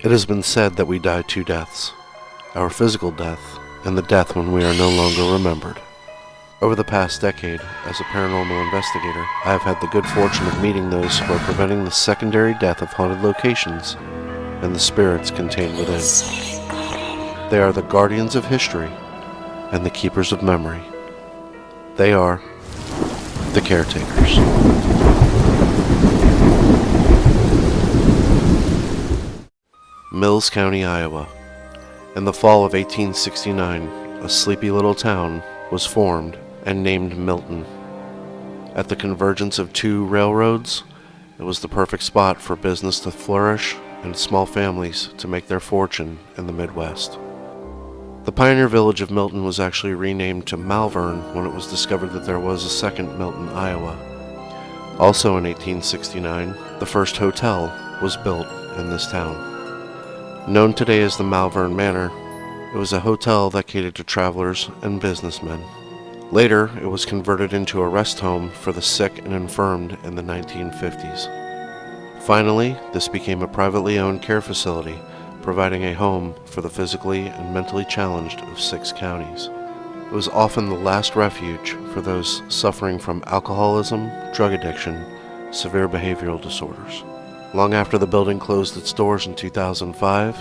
It has been said that we die two deaths, our physical death and the death when we are no longer remembered. Over the past decade, as a paranormal investigator, I have had the good fortune of meeting those who are preventing the secondary death of haunted locations and the spirits contained within. They are the guardians of history and the keepers of memory. They are the Caretakers. Mills County, Iowa. In the fall of 1869, a sleepy little town was formed and named Milton. At the convergence of two railroads, it was the perfect spot for business to flourish and small families to make their fortune in the Midwest. The pioneer village of Milton was actually renamed to Malvern when it was discovered that there was a second Milton, Iowa. Also in 1869, the first hotel was built in this town. Known today as the Malvern Manor, it was a hotel that catered to travelers and businessmen. Later, it was converted into a rest home for the sick and infirmed in the 1950s. Finally, this became a privately owned care facility, providing a home for the physically and mentally challenged of 6 counties. It was often the last refuge for those suffering from alcoholism, drug addiction, severe behavioral disorders. Long after the building closed its doors in 2005,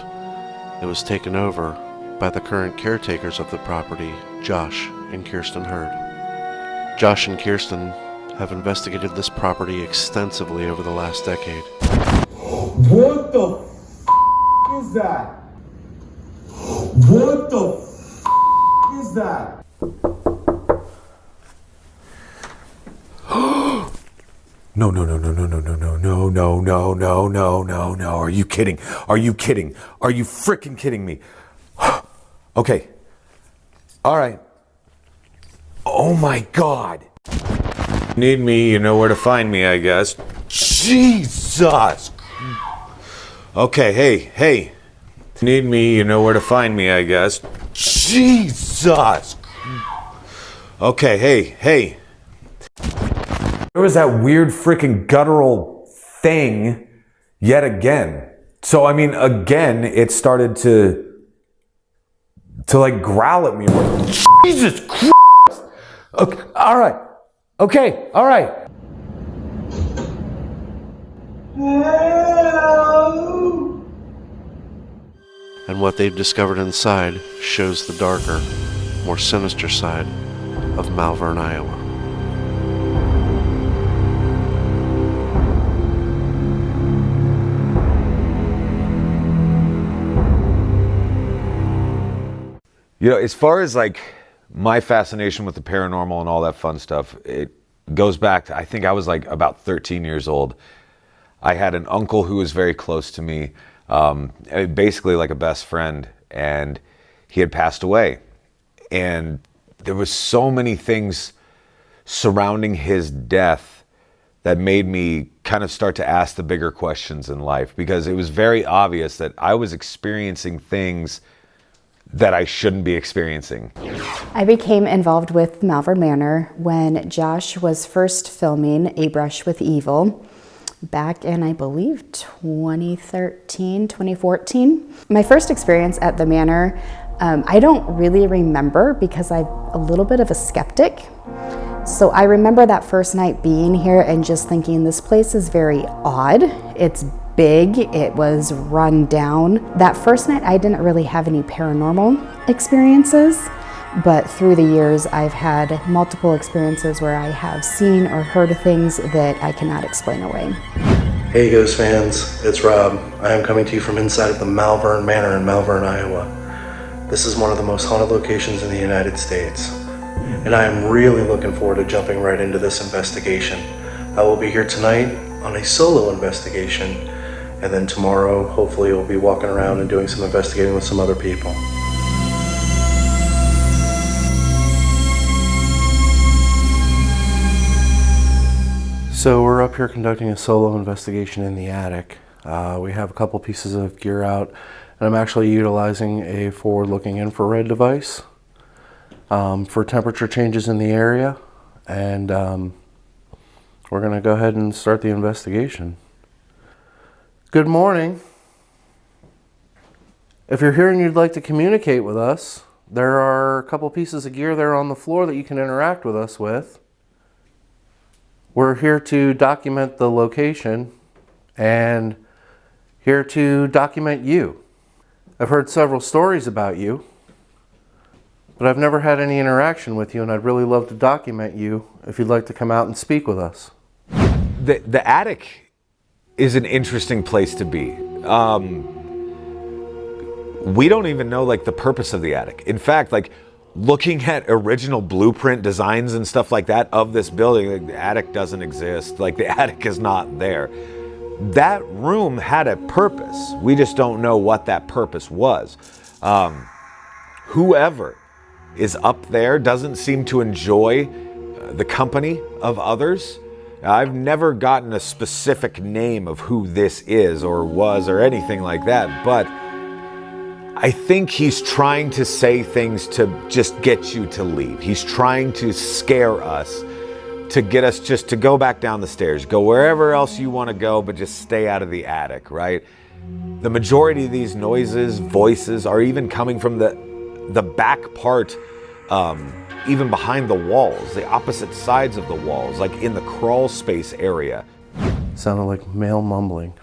it was taken over by the current caretakers of the property, Josh and Kirsten Hurd. Josh and Kirsten have investigated this property extensively over the last decade. What the is that? What the is that? No. Are you kidding? Are you kidding? Are you freaking kidding me? Okay. All right. Oh my God. Need me, you know where to find me, I guess. Jesus. Okay, hey. Need me, you know where to find me, I guess. Jesus. Okay, hey. There was that weird freaking guttural thing yet again. So, I mean, again, it started to like growl at me. Jesus Christ. Okay, all right. Okay, all right. And what they've discovered inside shows the darker, more sinister side of Malvern, Iowa. You know, as far as like my fascination with the paranormal and all that fun stuff, it goes back to, I think I was like about 13 years old. I had an uncle who was very close to me, basically like a best friend, and he had passed away. And there was so many things surrounding his death that made me kind of start to ask the bigger questions in life, because it was very obvious that I was experiencing things that I shouldn't be experiencing. I became involved with Malvern Manor when Josh was first filming A Brush with Evil back in, I believe, 2013, 2014. My first experience at the Manor, I don't really remember because I'm a little bit of a skeptic. So I remember that first night being here and just thinking, this place is very odd. It's big, it was run down. That first night I didn't really have any paranormal experiences, but through the years I've had multiple experiences where I have seen or heard things that I cannot explain away. Hey Ghost fans, it's Rob. I am coming to you from inside of the Malvern Manor in Malvern, Iowa. This is one of the most haunted locations in the United States, and I am really looking forward to jumping right into this investigation. I will be here tonight on a solo investigation, and then tomorrow, hopefully, we'll be walking around and doing some investigating with some other people. So we're up here conducting a solo investigation in the attic. We have a couple pieces of gear out, and I'm actually utilizing a forward-looking infrared device for temperature changes in the area, and we're going to go ahead and start the investigation. Good morning. If you're here and you'd like to communicate with us, there are a couple pieces of gear there on the floor that you can interact with us with. We're here to document the location and here to document you. I've heard several stories about you, but I've never had any interaction with you, and I'd really love to document you if you'd like to come out and speak with us. The attic is an interesting place to be. We don't even know like the purpose of the attic. In fact, like looking at original blueprint designs and stuff like that of this building, like, the attic doesn't exist. Like the attic is not there. That room had a purpose. We just don't know what that purpose was. Whoever is up there doesn't seem to enjoy the company of others. I've never gotten a specific name of who this is or was or anything like that, but I think he's trying to say things to just get you to leave. He's trying to scare us, to get us just to go back down the stairs, go wherever else you want to go, but just stay out of the attic, right? The majority of these noises, voices, are even coming from the back part, even behind the walls, the opposite sides of the walls, like in the crawl space area. Sounded like male mumbling.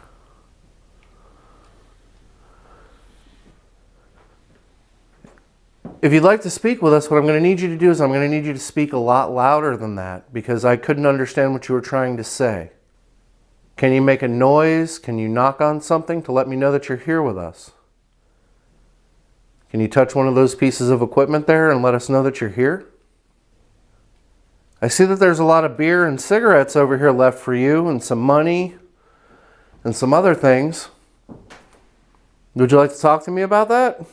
If you'd like to speak with us, what I'm going to need you to do is I'm going to need you to speak a lot louder than that because I couldn't understand what you were trying to say. Can you make a noise? Can you knock on something to let me know that you're here with us? Can you touch one of those pieces of equipment there and let us know that you're here? I see that there's a lot of beer and cigarettes over here left for you and some money and some other things. Would you like to talk to me about that?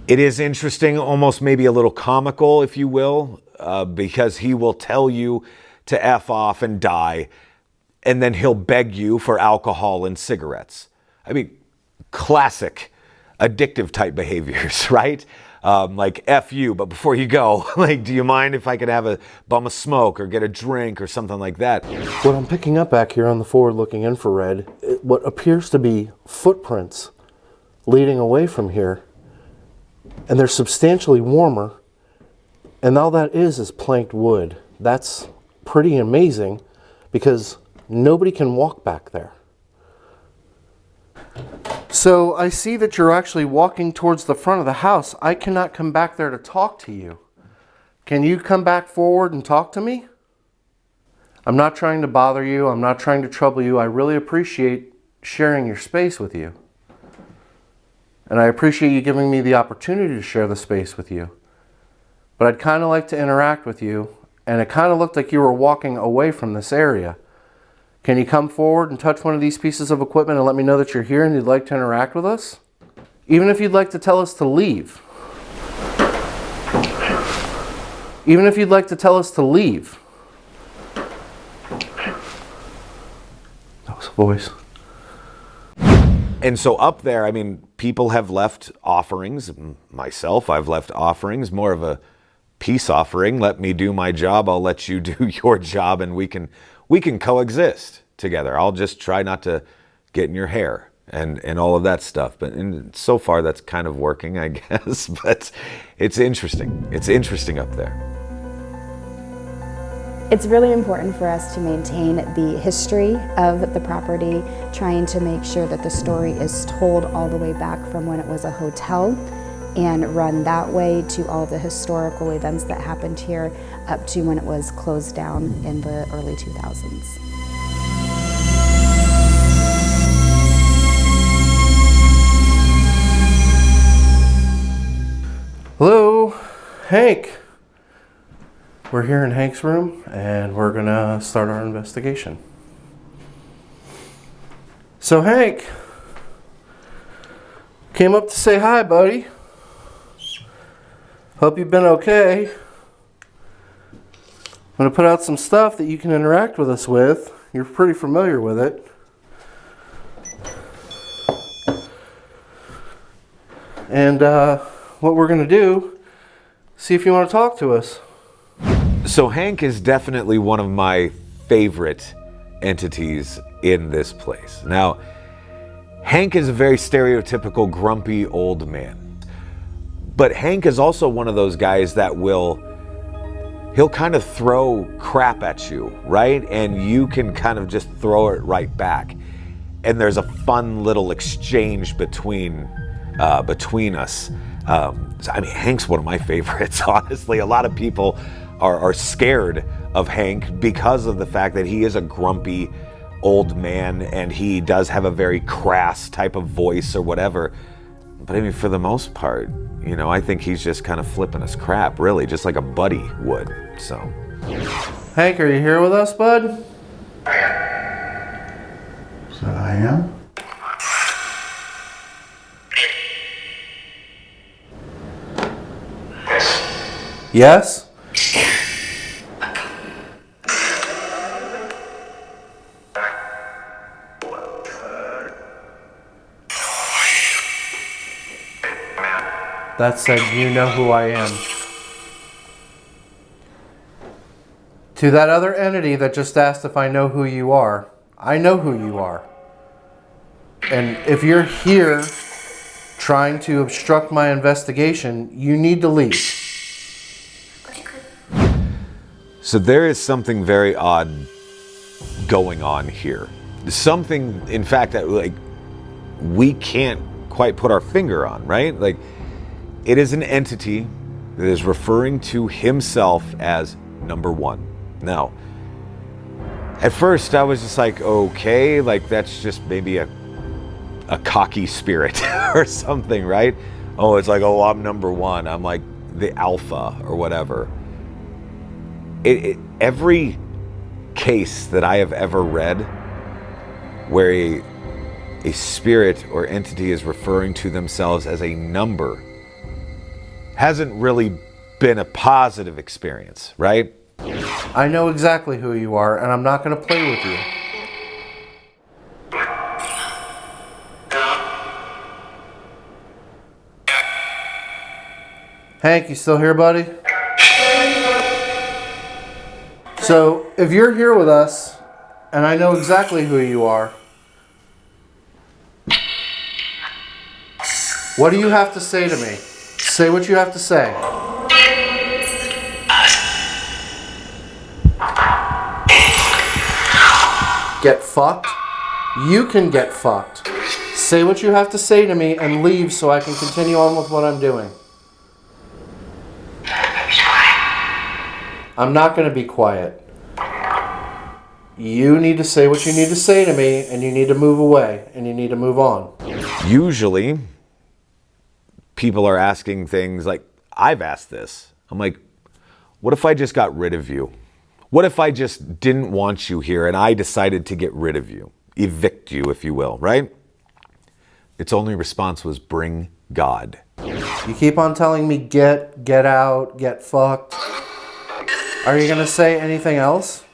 It is interesting, almost maybe a little comical, if you will, because he will tell you to F off and die, and then he'll beg you for alcohol and cigarettes. I mean, classic addictive type behaviors, right? Like F you, but before you go, like, do you mind if I could have a bum of smoke or get a drink or something like that? What I'm picking up back here on the forward-looking infrared, what appears to be footprints leading away from here. And they're substantially warmer, and all that is planked wood. That's pretty amazing because nobody can walk back there. So I see that you're actually walking towards the front of the house. I cannot come back there to talk to you. Can you come back forward and talk to me? I'm not trying to bother you. I'm not trying to trouble you. I really appreciate sharing your space with you. And I appreciate you giving me the opportunity to share the space with you. But I'd kind of like to interact with you, and it kind of looked like you were walking away from this area. Can you come forward and touch one of these pieces of equipment and let me know that you're here and you'd like to interact with us? Even if you'd like to tell us to leave. Even if you'd like to tell us to leave. That was a voice. And so up there, I mean, people have left offerings. Myself, I've left offerings, more of a peace offering. Let me do my job. I'll let you do your job, and we can coexist together. I'll just try not to get in your hair and all of that stuff. But so far, that's kind of working, I guess. But it's interesting. It's interesting up there. It's really important for us to maintain the history of the property, trying to make sure that the story is told all the way back from when it was a hotel and run that way to all the historical events that happened here up to when it was closed down in the early 2000s. Hello, Hank. We're here in Hank's room, and we're gonna start our investigation. So Hank, came up to say hi, buddy. Hope you've been okay. I'm gonna put out some stuff that you can interact with us with. You're pretty familiar with it. And what we're gonna do, see if you wanna talk to us. So Hank is definitely one of my favorite entities in this place. Now, Hank is a very stereotypical grumpy old man. But Hank is also one of those guys that he'll kind of throw crap at you, right? And you can kind of just throw it right back. And there's a fun little exchange between us. I mean, Hank's one of my favorites, honestly. A lot of people are scared of Hank because of the fact that he is a grumpy old man and he does have a very crass type of voice or whatever. But I mean, for the most part, you know, I think he's just kind of flipping us crap, really, just like a buddy would, so. Hank, are you here with us, bud? So I am? Yes? That said, you know who I am. To that other entity that just asked if I know who you are, I know who you are. And if you're here trying to obstruct my investigation, you need to leave. So there is something very odd going on here. Something, in fact, that like we can't quite put our finger on, right? Like, it is an entity that is referring to himself as number one. Now, at first I was just like, okay, like that's just maybe a cocky spirit or something, right? Oh, it's like, oh, I'm number one. I'm like the alpha or whatever. Every case that I have ever read where a spirit or entity is referring to themselves as a number hasn't really been a positive experience, right? I know exactly who you are, and I'm not going to play with you. Hank, you still here, buddy? So, if you're here with us, and I know exactly who you are, what do you have to say to me? Say what you have to say. Get fucked? You can get fucked. Say what you have to say to me and leave so I can continue on with what I'm doing. I'm not going to be quiet. You need to say what you need to say to me, and you need to move away, and you need to move on. Usually, people are asking things like, I've asked this. I'm like, what if I just got rid of you? What if I just didn't want you here and I decided to get rid of you? Evict you, if you will, right? Its only response was, bring God. You keep on telling me get out, get fucked. Are you going to say anything else?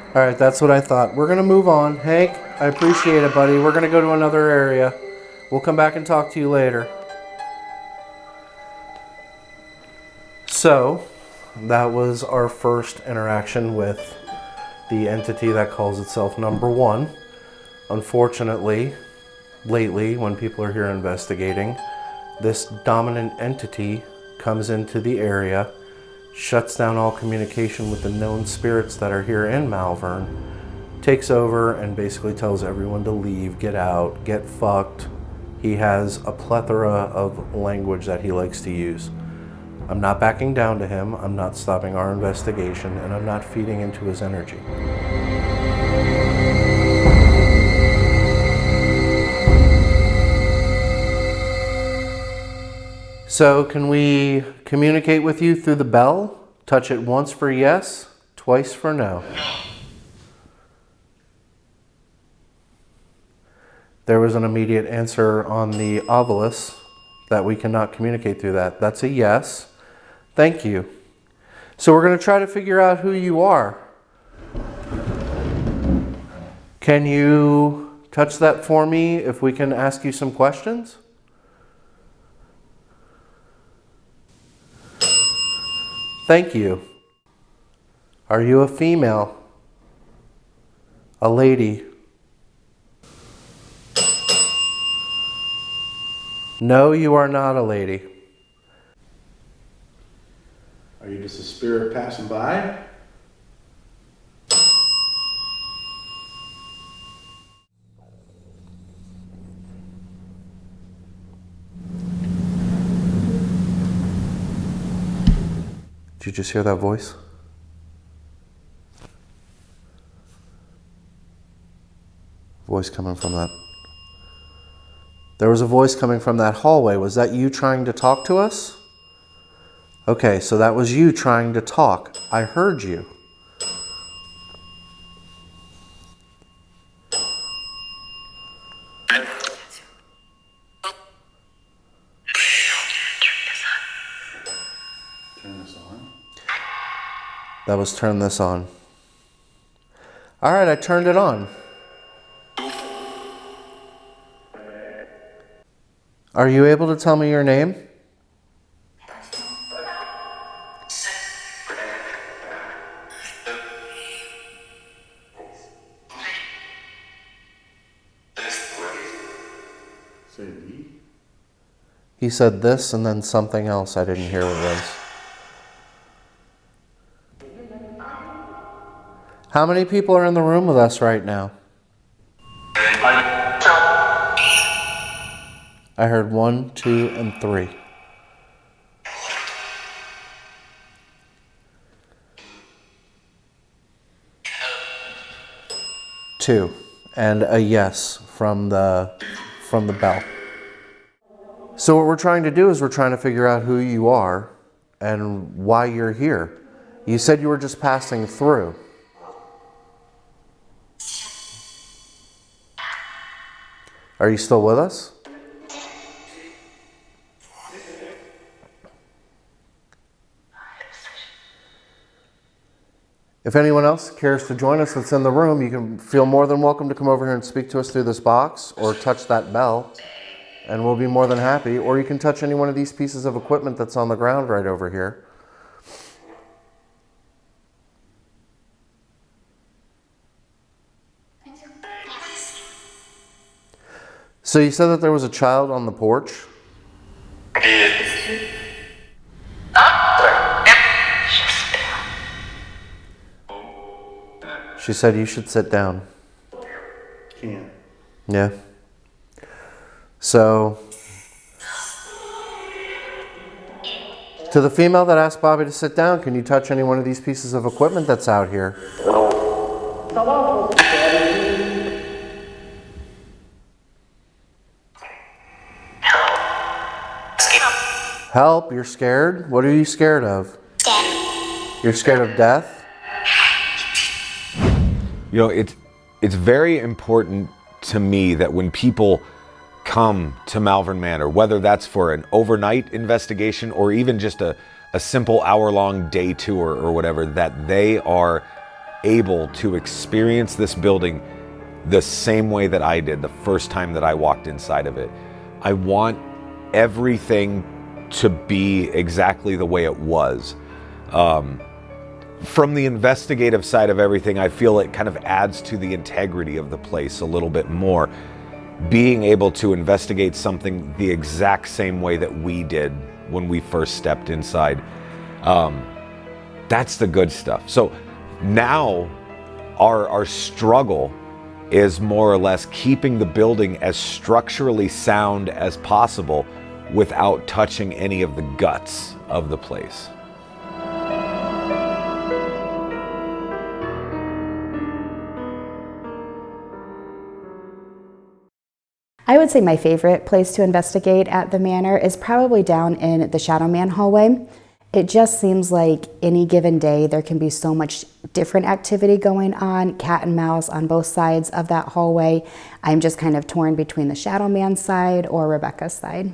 Alright, that's what I thought. We're going to move on. Hank, I appreciate it, buddy. We're going to go to another area. We'll come back and talk to you later. So, that was our first interaction with the entity that calls itself number one. Unfortunately, lately, when people are here investigating, this dominant entity comes into the area, shuts down all communication with the known spirits that are here in Malvern, takes over and basically tells everyone to leave, get out, get fucked. He has a plethora of language that he likes to use. I'm not backing down to him, I'm not stopping our investigation, and I'm not feeding into his energy. So, can we communicate with you through the bell? Touch it once for yes, twice for no. There was an immediate answer on the obelisk that we cannot communicate through that. That's a yes. Thank you. So we're going to try to figure out who you are. Can you touch that for me if we can ask you some questions? Thank you. Are you a female? A lady. No, you are not a lady. Are you just a spirit passing by? Did you just hear that voice? Voice coming from that. There was a voice coming from that hallway. Was that you trying to talk to us? Okay, so that was you trying to talk. I heard you. Turn this on. That was turn this on. All right, I turned it on. Are you able to tell me your name? Say me. He said this and then something else. I didn't hear what it was. How many people are in the room with us right now? I heard 1, 2, and 3. Two, and a yes from the bell. So what we're trying to do is we're trying to figure out who you are and why you're here. You said you were just passing through. Are you still with us? If anyone else cares to join us that's in the room, you can feel more than welcome to come over here and speak to us through this box or touch that bell, and we'll be more than happy. Or you can touch any one of these pieces of equipment that's on the ground right over here. So you said that there was a child on the porch? She said you should sit down. Can't. Yeah. So, to the female that asked Bobby to sit down, can you touch any one of these pieces of equipment that's out here? Help, you're scared? What are you scared of? You're scared of death? You know, it's very important to me that when people come to Malvern Manor, whether that's for an overnight investigation or even just a simple hour-long day tour or whatever, that they are able to experience this building the same way that I did the first time that I walked inside of it. I want everything to be exactly the way it was. From the investigative side of everything, I feel it kind of adds to the integrity of the place a little bit more. Being able to investigate something the exact same way that we did when we first stepped inside. That's the good stuff. So now our struggle is more or less keeping the building as structurally sound as possible without touching any of the guts of the place. I would say my favorite place to investigate at the manor is probably down in the Shadow Man hallway. It just seems like any given day there can be so much different activity going on, cat and mouse on both sides of that hallway. I'm just kind of torn between the Shadow Man side or Rebecca's side.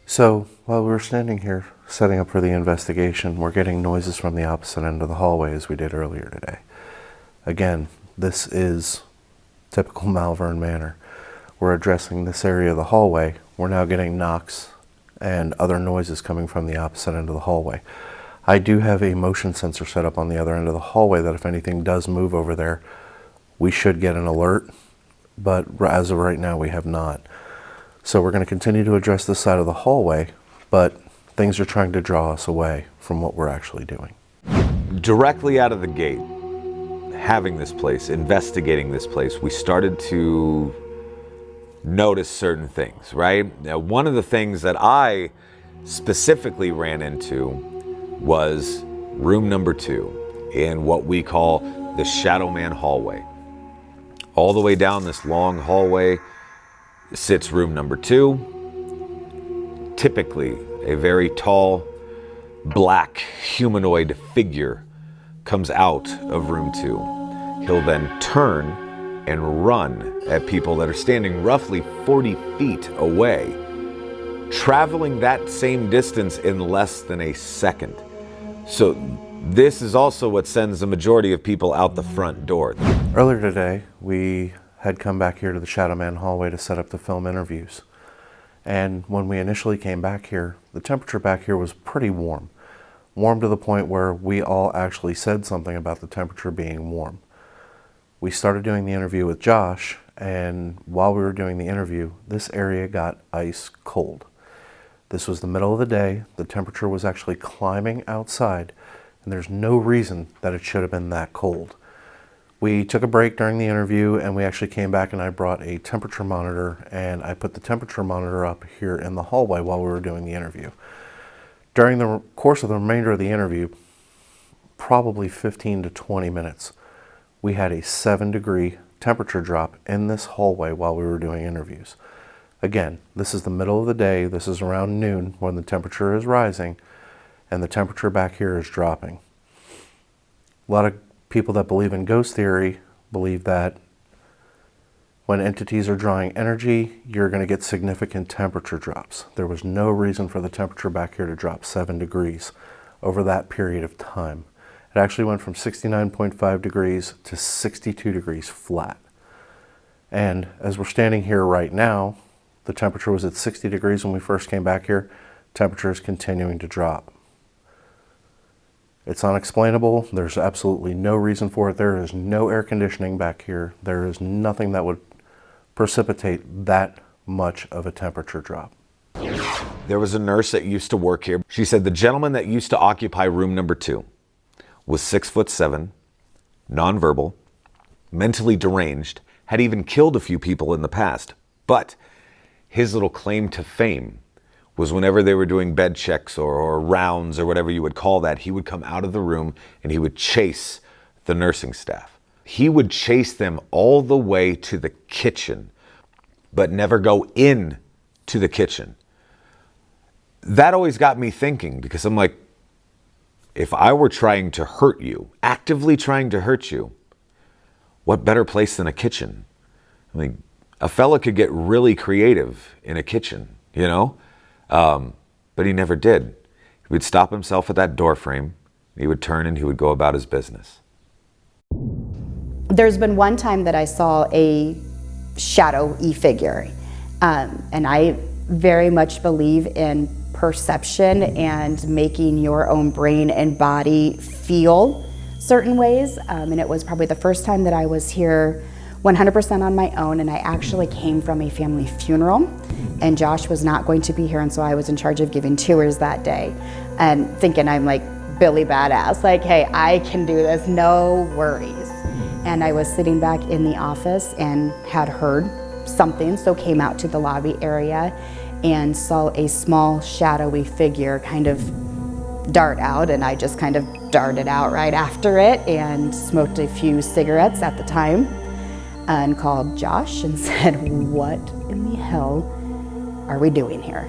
So, while we were standing here setting up for the investigation, we're getting noises from the opposite end of the hallway as we did earlier today. Again, this is typical Malvern Manor. We're addressing this area of the hallway. We're now getting knocks and other noises coming from the opposite end of the hallway. I do have a motion sensor set up on the other end of the hallway that if anything does move over there, we should get an alert, but as of right now, we have not. So we're going to continue to address this side of the hallway, but things are trying to draw us away from what we're actually doing. Directly out of the gate, having this place, investigating this place, we started to notice certain things, right? Now, one of the things that I specifically ran into was room number 2 in what we call the Shadow Man hallway. All the way down this long hallway sits room number 2. Typically, a very tall, black humanoid figure comes out of room 2. He'll then turn and run at people that are standing roughly 40 feet away, traveling that same distance in less than a second. So this is also what sends the majority of people out the front door. Earlier today, we had come back here to the Shadow Man hallway to set up the film interviews. And when we initially came back here, the temperature back here was pretty warm. Warm to the point where we all actually said something about the temperature being warm. We started doing the interview with Josh, and while we were doing the interview, this area got ice cold. This was the middle of the day, the temperature was actually climbing outside, and there's no reason that it should have been that cold. We took a break during the interview, and we actually came back and I brought a temperature monitor, and I put the temperature monitor up here in the hallway while we were doing the interview. During the course of the remainder of the interview, probably 15 to 20 minutes, we had a 7-degree temperature drop in this hallway while we were doing interviews. Again, this is the middle of the day, this is around noon when the temperature is rising, and the temperature back here is dropping. A lot of people that believe in ghost theory believe that when entities are drawing energy, you're going to get significant temperature drops. There was no reason for the temperature back here to drop 7 degrees over that period of time. It actually went from 69.5 degrees to 62 degrees flat. And as we're standing here right now, the temperature was at 60 degrees when we first came back here. Temperature is continuing to drop. It's unexplainable. There's absolutely no reason for it. There is no air conditioning back here. There is nothing that would precipitate that much of a temperature drop. There was a nurse that used to work here. She said the gentleman that used to occupy room number 2 was 6'7", nonverbal, mentally deranged, had even killed a few people in the past. But his little claim to fame was whenever they were doing bed checks or rounds or whatever you would call that, he would come out of the room and he would chase the nursing staff. He would chase them all the way to the kitchen, but never go in to the kitchen. That always got me thinking, because I'm like, if I were trying to hurt you, actively trying to hurt you, what better place than a kitchen? I mean, a fella could get really creative in a kitchen, you know? But he never did. He would stop himself at that door frame, he would turn and he would go about his business. There's been one time that I saw a shadowy figure, and I very much believe in perception and making your own brain and body feel certain ways. And it was probably the first time that I was here 100% on my own, and I actually came from a family funeral, and Josh was not going to be here, and so I was in charge of giving tours that day, and thinking I'm like Billy Badass, like, hey, I can do this, no worries. And I was sitting back in the office and had heard something, so came out to the lobby area and saw a small shadowy figure kind of dart out, and I just kind of darted out right after it and smoked a few cigarettes at the time and called Josh and said, what in the hell are we doing here?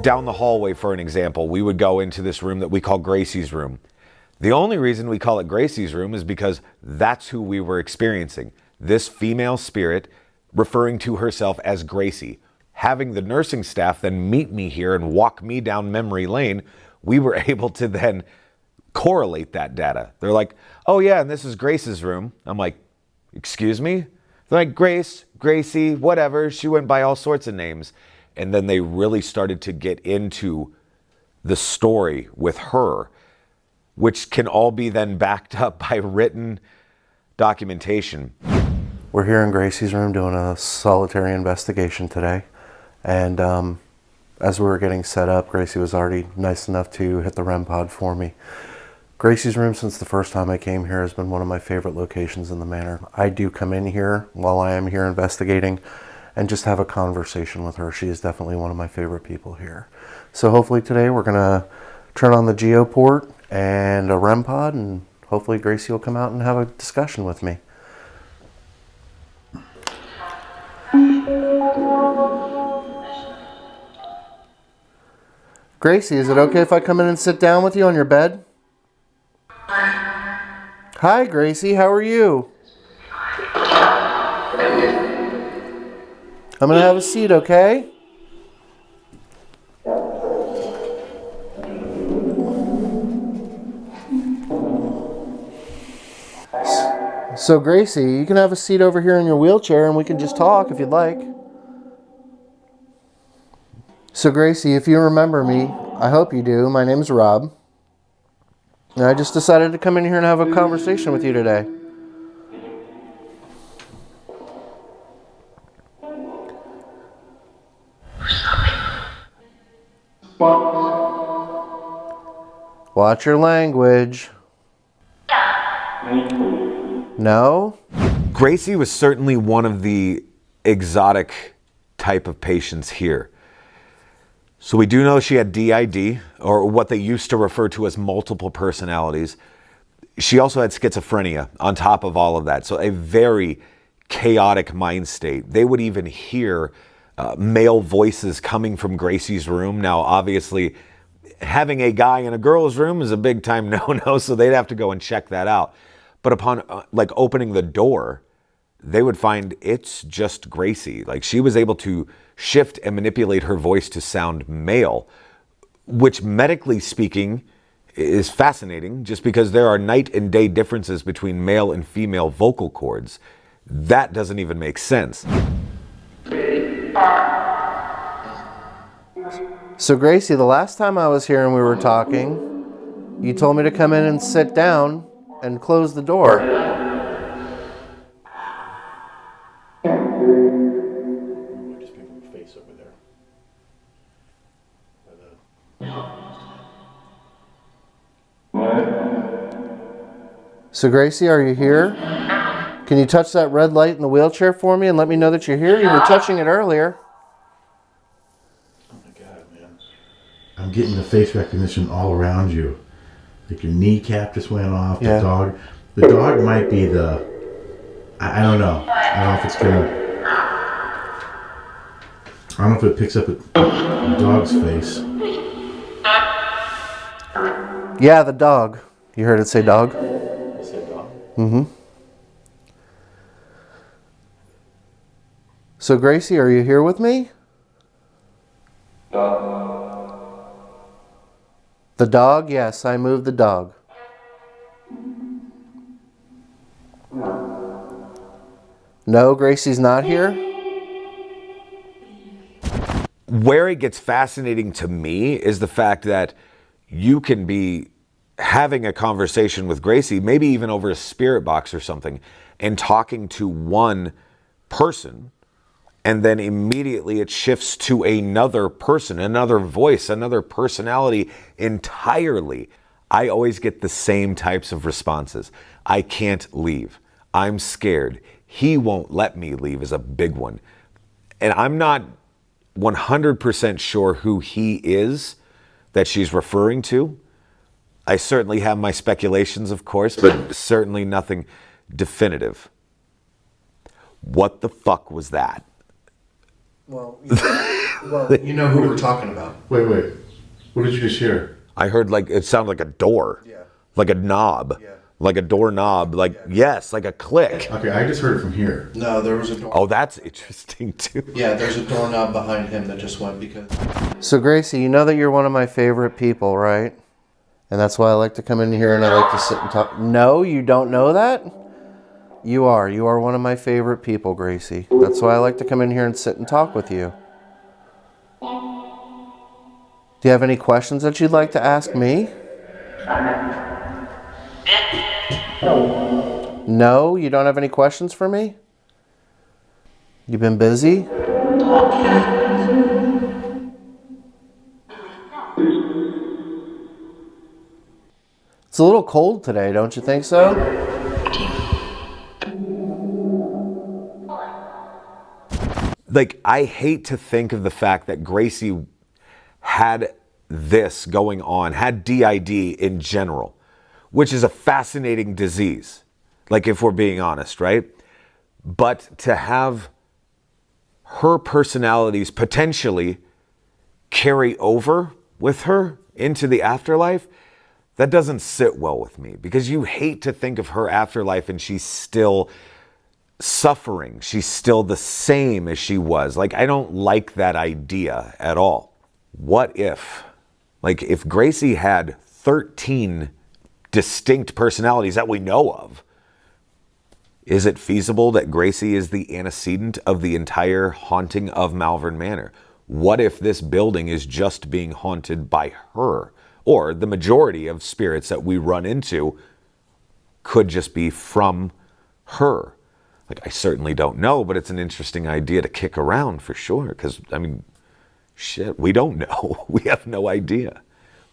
Down the hallway, for an example, we would go into this room that we call Gracie's room. The only reason we call it Gracie's room is because that's who we were experiencing. This female spirit referring to herself as Gracie. Having the nursing staff then meet me here and walk me down memory lane, we were able to then correlate that data. They're like, oh yeah, and this is Grace's room. I'm like, Excuse me? They're like, Grace, Gracie, whatever. She went by all sorts of names. And then they really started to get into the story with her, which can all be then backed up by written documentation. We're here in Gracie's room doing a solitary investigation today. And as we were getting set up, Gracie was already nice enough to hit the REM pod for me. Gracie's room, since the first time I came here, has been one of my favorite locations in the manor. I do come in here while I am here investigating and just have a conversation with her. She is definitely one of my favorite people here. So hopefully today we're gonna turn on the Geoport and a REM pod, and hopefully Gracie will come out and have a discussion with me. Gracie, is it okay if I come in and sit down with you on your bed? Hi, Gracie, how are you? I'm gonna have a seat, okay? So Gracie, you can have a seat over here in your wheelchair and we can just talk if you'd like. So Gracie, if you remember me, I hope you do, my name's Rob. And I just decided to come in here and have a conversation with you today. Watch your language. No? Gracie was certainly one of the exotic type of patients here. So we do know she had DID, or what they used to refer to as multiple personalities. She also had schizophrenia on top of all of that. So a very chaotic mind state. They would even hear male voices coming from Gracie's room. Now, obviously, having a guy in a girl's room is a big time no-no, so they'd have to go and check that out. But upon opening the door, they would find it's just Gracie. Like, she was able to shift and manipulate her voice to sound male, which medically speaking is fascinating, just because there are night and day differences between male and female vocal cords. That doesn't even make sense. So Gracie, the last time I was here and we were talking, you told me to come in and sit down and close the door. Just pick up a face over there. So Gracie, are you here? Can you touch that red light in the wheelchair for me and let me know that you're here? You were touching it earlier. Oh my God, man. I'm getting the face recognition all around you. Like your kneecap just went off. Yeah. The dog might be the... I don't know. I don't know if it's gonna... I don't know if it picks up a dog's face. Yeah, the dog. You heard it say dog? You said dog? Mm-hmm. So Gracie, are you here with me? The dog? Yes, I moved the dog. No, Gracie's not here? Where it gets fascinating to me is the fact that you can be having a conversation with Gracie, maybe even over a spirit box or something, and talking to one person, and then immediately it shifts to another person, another voice, another personality entirely. I always get the same types of responses. I can't leave. I'm scared. He won't let me leave is a big one. And I'm not 100% sure who he is that she's referring to. I certainly have my speculations, of course, but certainly nothing definitive. What the fuck was that? Well, you know who we're talking about. Wait. What did you just hear? I heard it sounded like a door. Yeah. Like a knob. Yeah. Like a doorknob. Yes, like a click. Okay, I just heard it from here. No, there was a door. Oh, that's interesting too. Yeah, there's a doorknob behind him that just went because... So Gracie, you know that you're one of my favorite people, right? And that's why I like to come in here and I like to sit and talk. No, you don't know that? You are. You are one of my favorite people, Gracie. That's why I like to come in here and sit and talk with you. Do you have any questions that you'd like to ask me? No? You don't have any questions for me? You been busy? It's a little cold today, don't you think so? Like, I hate to think of the fact that Gracie had this going on, had DID in general, which is a fascinating disease, like if we're being honest, right? But to have her personalities potentially carry over with her into the afterlife, that doesn't sit well with me, because you hate to think of her afterlife and she's still suffering. She's still the same as she was. Like, I don't like that idea at all. What if, like, if Gracie had 13 distinct personalities that we know of, is it feasible that Gracie is the antecedent of the entire haunting of Malvern Manor? What if this building is just being haunted by her? Or the majority of spirits that we run into could just be from her? Like, I certainly don't know, but it's an interesting idea to kick around for sure. Because, I mean, shit, we don't know. We have no idea.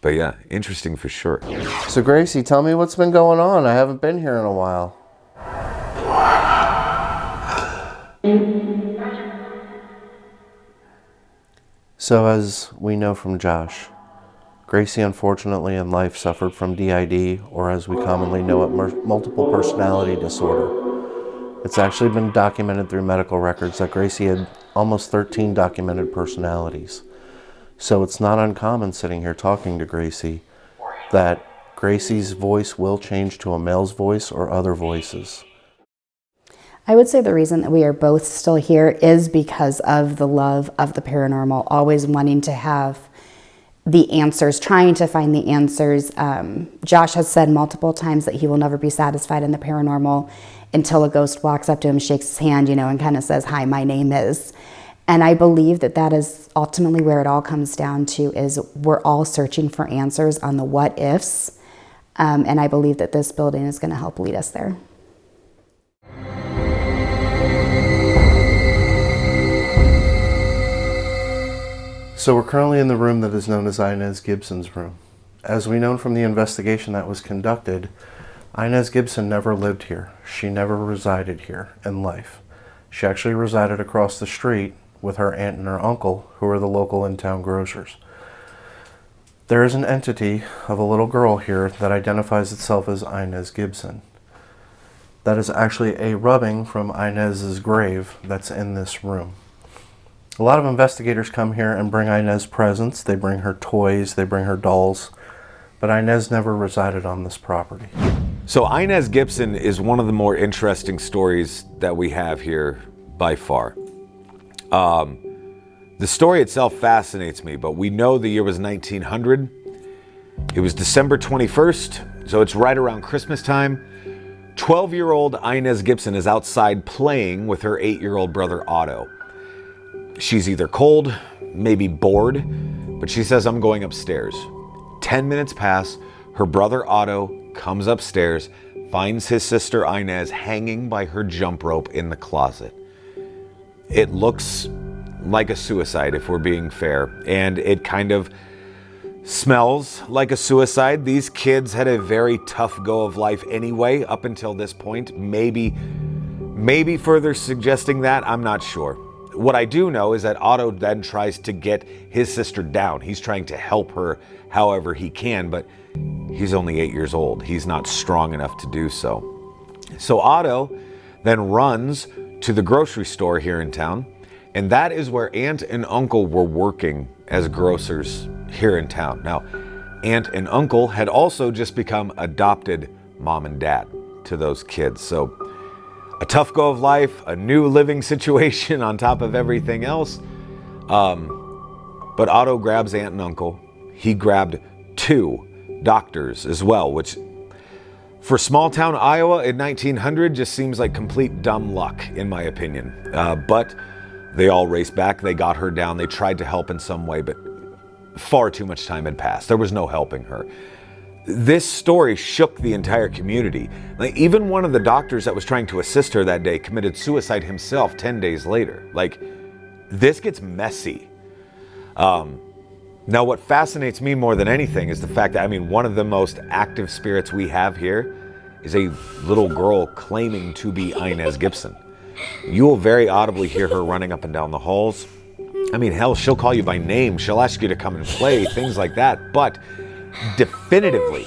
But yeah, interesting for sure. So Gracie, tell me what's been going on. I haven't been here in a while. So as we know from Josh, Gracie unfortunately in life suffered from DID, or as we commonly know it, multiple personality disorder. It's actually been documented through medical records that Gracie had almost 13 documented personalities. So it's not uncommon sitting here talking to Gracie that Gracie's voice will change to a male's voice or other voices. I would say the reason that we are both still here is because of the love of the paranormal, always wanting to have the answers, trying to find the answers. Josh has said multiple times that he will never be satisfied in the paranormal until a ghost walks up to him, shakes his hand, and kind of says, "Hi, my name is." And I believe that that is ultimately where it all comes down to, is we're all searching for answers on the what ifs. And I believe that this building is going to help lead us there. So we're currently in the room that is known as Inez Gibson's room. As we know from the investigation that was conducted, Inez Gibson never lived here. She never resided here in life. She actually resided across the street with her aunt and her uncle, who are the local in-town grocers. There is an entity of a little girl here that identifies itself as Inez Gibson. That is actually a rubbing from Inez's grave that's in this room. A lot of investigators come here and bring Inez presents. They bring her toys, they bring her dolls, but Inez never resided on this property. So Inez Gibson is one of the more interesting stories that we have here by far. The story itself fascinates me, but we know the year was 1900. It was December 21st, so it's right around Christmas time. 12-year-old Inez Gibson is outside playing with her 8-year-old brother Otto. She's either cold, maybe bored, but she says, "I'm going upstairs." 10 minutes pass, her brother Otto comes upstairs, finds his sister Inez hanging by her jump rope in the closet. It looks like a suicide, if we're being fair, and it kind of smells like a suicide. These kids had a very tough go of life anyway, up until this point. Maybe further suggesting that, I'm not sure. What I do know is that Otto then tries to get his sister down. He's trying to help her however he can, but he's only 8 years old. He's not strong enough to do so. So Otto then runs to the grocery store here in town, and that is where aunt and uncle were working as grocers here in town. Now, aunt and uncle had also just become adopted mom and dad to those kids. So a tough go of life, a new living situation on top of everything else. But Otto grabs aunt and uncle. He grabbed 2 doctors as well, which For small town Iowa in 1900 just seems like complete dumb luck, in my opinion. But they all raced back. They got her down. They tried to help in some way, but far too much time had passed. There was no helping her. This story shook the entire community. Like, even one of the doctors that was trying to assist her that day committed suicide himself 10 days later. Like, this gets messy. Now, what fascinates me more than anything is the fact that, I mean, one of the most active spirits we have here is a little girl claiming to be Inez Gibson. You will very audibly hear her running up and down the halls. I mean, hell, she'll call you by name. She'll ask you to come and play, things like that. But definitively,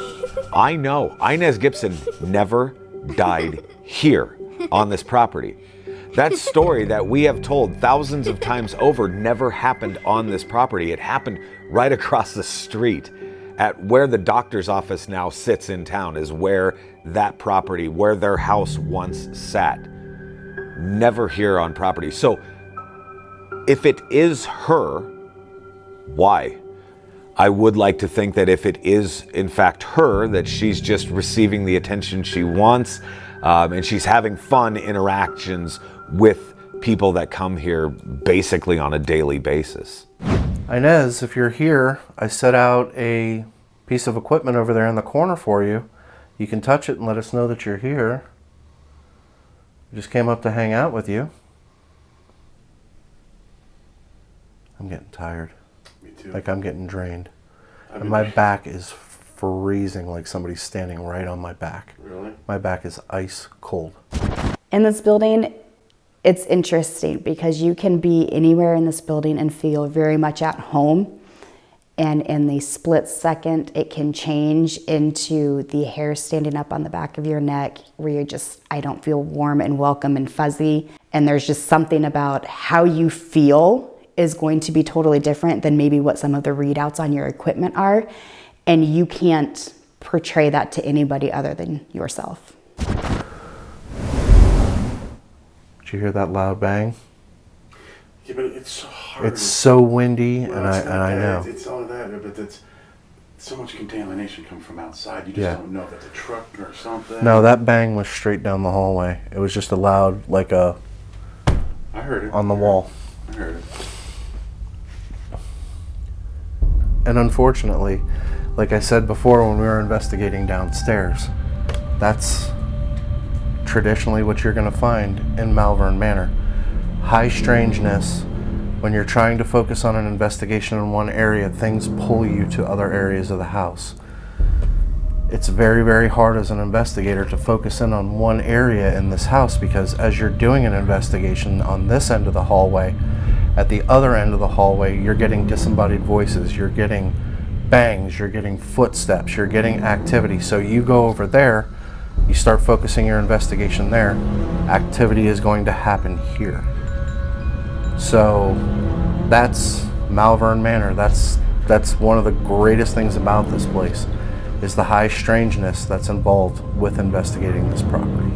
I know Inez Gibson never died here on this property. That story that we have told thousands of times over never happened on this property. It happened right across the street at where the doctor's office now sits in town, is where that property, where their house once sat. Never here on property. So if it is her, why? I would like to think that if it is in fact her, that she's just receiving the attention she wants, and she's having fun interactions with people that come here basically on a daily basis. Inez, if you're here, I set out a piece of equipment over there in the corner for you. You can touch it and let us know that you're here. We just came up to hang out with you. I'm getting tired. Me too. Like I'm getting drained. And my back is freezing, like somebody's standing right on my back. Really? My back is ice cold. In this building, it's interesting because you can be anywhere in this building and feel very much at home. And in the split second, it can change into the hair standing up on the back of your neck where you're just, I don't feel warm and welcome and fuzzy. And there's just something about how you feel is going to be totally different than maybe what some of the readouts on your equipment are. And you can't portray that to anybody other than yourself. Did you hear that loud bang? Yeah, but it's so hard. It's so windy, Well, and it's not I that. know. It's all that, but that's so much contamination coming from outside. You just Yeah. don't know if it's a truck or something. No, that bang was straight down the hallway. It was just a loud, like a I heard it on the wall. I heard it. And unfortunately, like I said before when we were investigating downstairs, that's traditionally what you're going to find in Malvern Manor. High strangeness. When you're trying to focus on an investigation in one area, things pull you to other areas of the house. It's very, very hard as an investigator to focus in on one area in this house because as you're doing an investigation on this end of the hallway, at the other end of the hallway, you're getting disembodied voices, you're getting bangs, you're getting footsteps, you're getting activity. So you go over there, you start focusing your investigation there, activity is going to happen here. So that's Malvern Manor. That's one of the greatest things about this place is the high strangeness that's involved with investigating this property.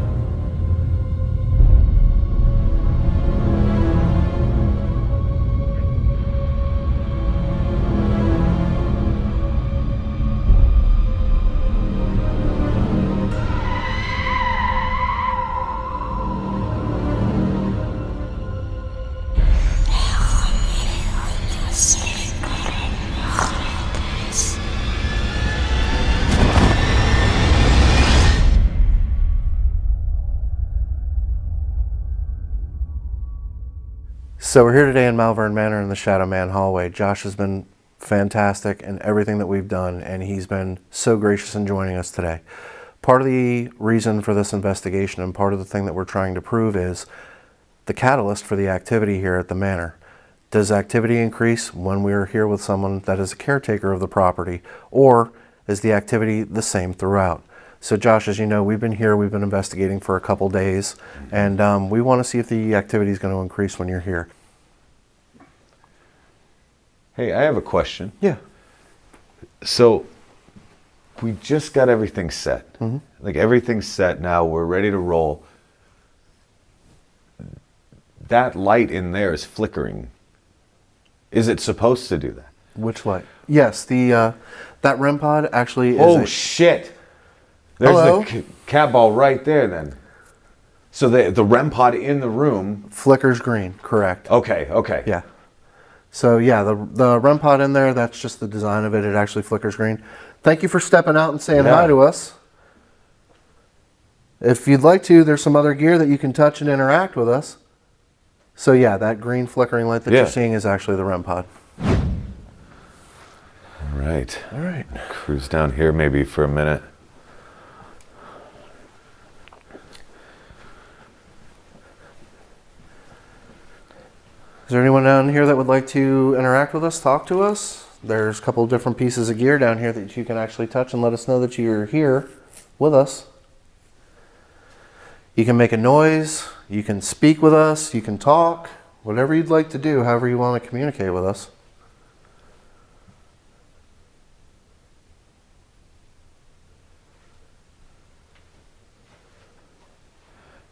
So we're here today in Malvern Manor in the Shadow Man hallway. Josh has been fantastic in everything that we've done, and he's been so gracious in joining us today. Part of the reason for this investigation and part of the thing that we're trying to prove is the catalyst for the activity here at the manor. Does activity increase when we're here with someone that is a caretaker of the property, or is the activity the same throughout? So Josh, as you know, we've been here, we've been investigating for a couple days, and we want to see if the activity is going to increase when you're here. Hey, I have a question. Yeah. So we just got everything set. Mm-hmm. Like everything's set now. We're ready to roll. That light in there is flickering. Is it supposed to do that? Which light? Yes, the that REM pod actually is Oh shit! There's Hello. the cat ball right there then. So the REM pod in the room. Flickers green, correct. Okay. Yeah. So yeah, the REM pod in there, that's just the design of it. It actually flickers green. Thank you for stepping out and saying hi to us. If you'd like to, there's some other gear that you can touch and interact with us. So yeah, that green flickering light that you're seeing is actually the REM pod. All right. All right. Cruise down here maybe for a minute. Is there anyone down here that would like to interact with us, talk to us? There's a couple of different pieces of gear down here that you can actually touch and let us know that you're here with us. You can make a noise, you can speak with us, you can talk, whatever you'd like to do, however you want to communicate with us.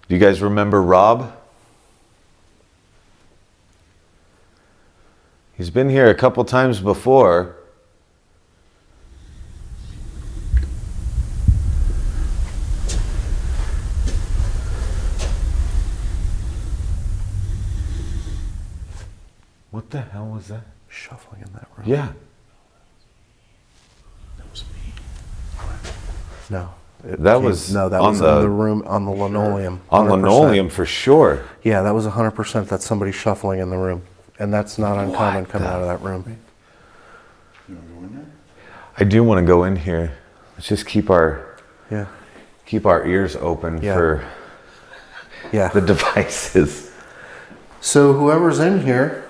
Do you guys remember Rob? He's been here a couple times before. What the hell was that? Shuffling in that room. Yeah. That was me. No. That was no, that on was the- in the room on the linoleum. On 100%. linoleum for sure. Yeah, that was 100% that's somebody shuffling in the room. And that's not uncommon coming out of that room. You want to go in there? I do want to go in here. Let's just keep our Yeah. ears open Yeah. for Yeah. the devices. So whoever's in here,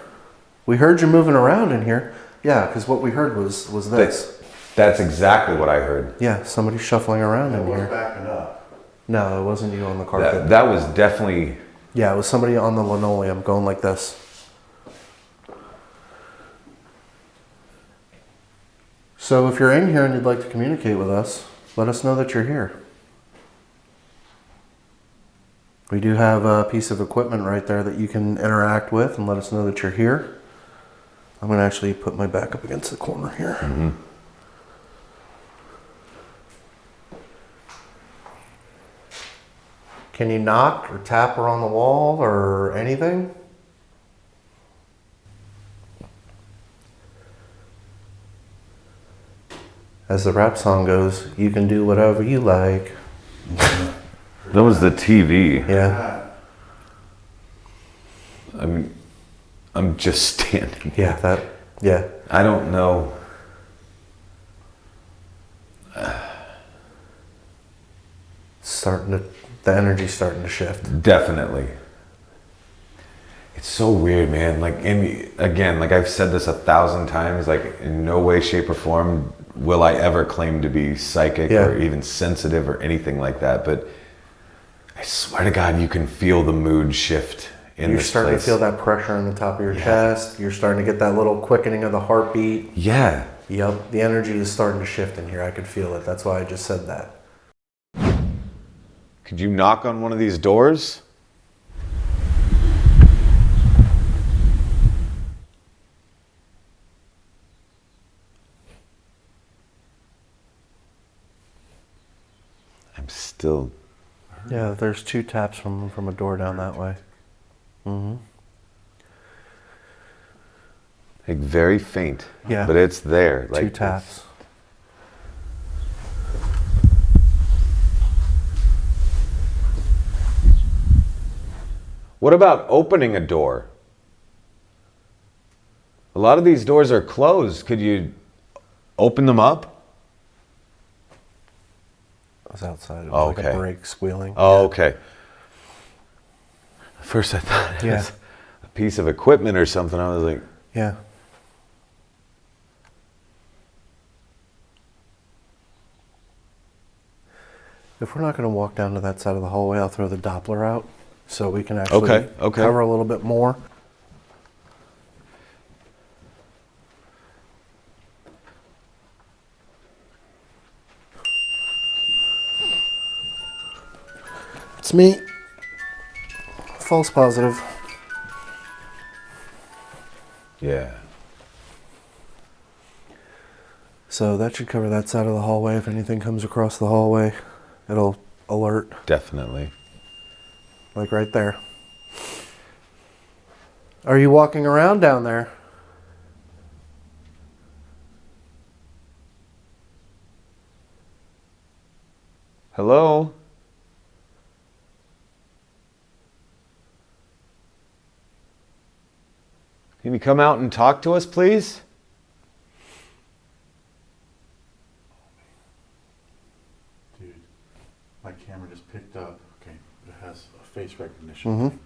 we heard you moving around in here. Yeah, because what we heard was this. That's exactly what I heard. Yeah, somebody shuffling around in We're here. backing up. No, it wasn't you on the carpet. That was definitely. Yeah, it was somebody on the linoleum going like this. So if you're in here and you'd like to communicate with us, let us know that you're here. We do have a piece of equipment right there that you can interact with and let us know that you're here. I'm going to actually put my back up against the corner here. Mm-hmm. Can you knock or tap her on the wall or anything? As the rap song goes, you can do whatever you like. That was the TV. Yeah. I'm just standing. Yeah, yeah. I don't know. The energy's starting to shift. Definitely. It's so weird, man. Like, again, like I've said this 1,000 times, like in no way, shape, or form will I ever claim to be psychic or even sensitive or anything like that. But I swear to God, you can feel the mood shift in You're this starting place. to feel that pressure in the top of your chest. You're starting to get that little quickening of the heartbeat. Yeah. Yep, the energy is starting to shift in here. I could feel it. That's why I just said that. Could you knock on one of these doors? I'm still. Yeah, there's 2 taps from a door down that way. Mm-hmm. Like very faint. Yeah. But it's there. 2 taps. What about opening a door? A lot of these doors are closed. Could you open them up? I was outside. It Oh, was like okay. a brake squealing. Oh, okay. At first I thought it was a piece of equipment or something. I was like, Yeah. If we're not going to walk down to that side of the hallway, I'll throw the Doppler out so we can actually Okay. cover a little bit more. It's me. False positive. yeah. So that should cover that side of the hallway if anything comes across the hallway. It'll alert, Definitely. like right there. Are you walking around down there? Hello? Can you come out and talk to us, please? Dude, my camera just picked up. Okay, it has a face recognition.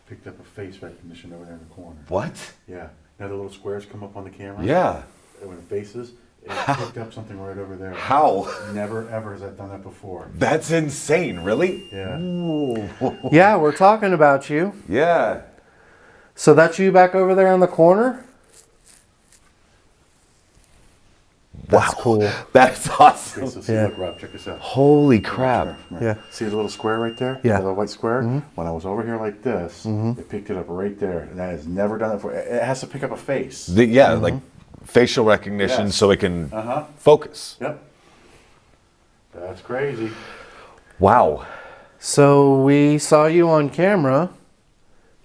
Picked up a face recognition over there in the corner. What? Yeah. Now the little squares come up on the camera. Yeah. And when it faces, it picked up something right over there. How? Never ever has that done that before. That's insane, really? Yeah. Ooh. Yeah, we're talking about you. Yeah. So that's you back over there in the corner? That's Wow. cool. That's awesome. Okay, so see, Yeah. look, Rob, check this out. Holy crap. Right. Yeah. See the little square right there? Yeah. The little white square? When I was over here like this, it picked it up right there. And that has never done it before. It has to pick up a face. Yeah, like facial recognition Yes. so it can Uh-huh. focus. Yep. That's crazy. Wow. So we saw you on camera.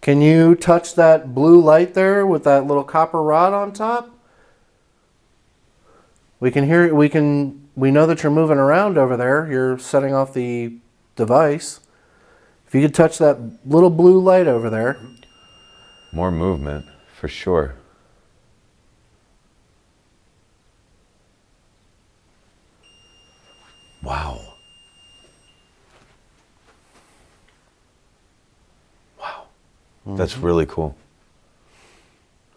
Can you touch that blue light there with that little copper rod on top? We can hear it. We know that you're moving around over there. You're setting off the device. If you could touch that little blue light over there. More movement, for sure. Wow. Wow. That's really cool.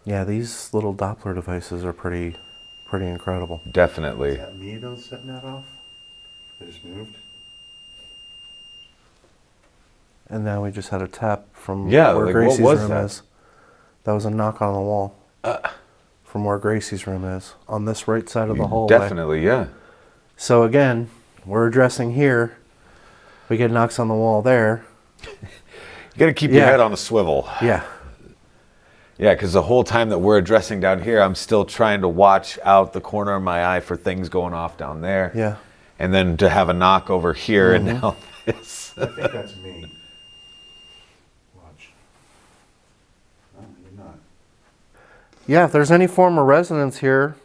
Yeah, these little Doppler devices are pretty incredible. Definitely. Is that me though setting that off? I just moved. And now we just had a tap from Yeah, where like, what Gracie's was room that? is. That was a knock on the wall. From where Gracie's room is, on this right side of the hallway. Definitely, yeah. So again, we're addressing here. We get knocks on the wall there. You got to keep your Yeah. head on a swivel. Yeah. Yeah, because the whole time that we're addressing down here, I'm still trying to watch out the corner of my eye for things going off down there. Yeah. And then to have a knock over here and now this. I think that's me. Watch. No, you're not. Yeah, if there's any former residents here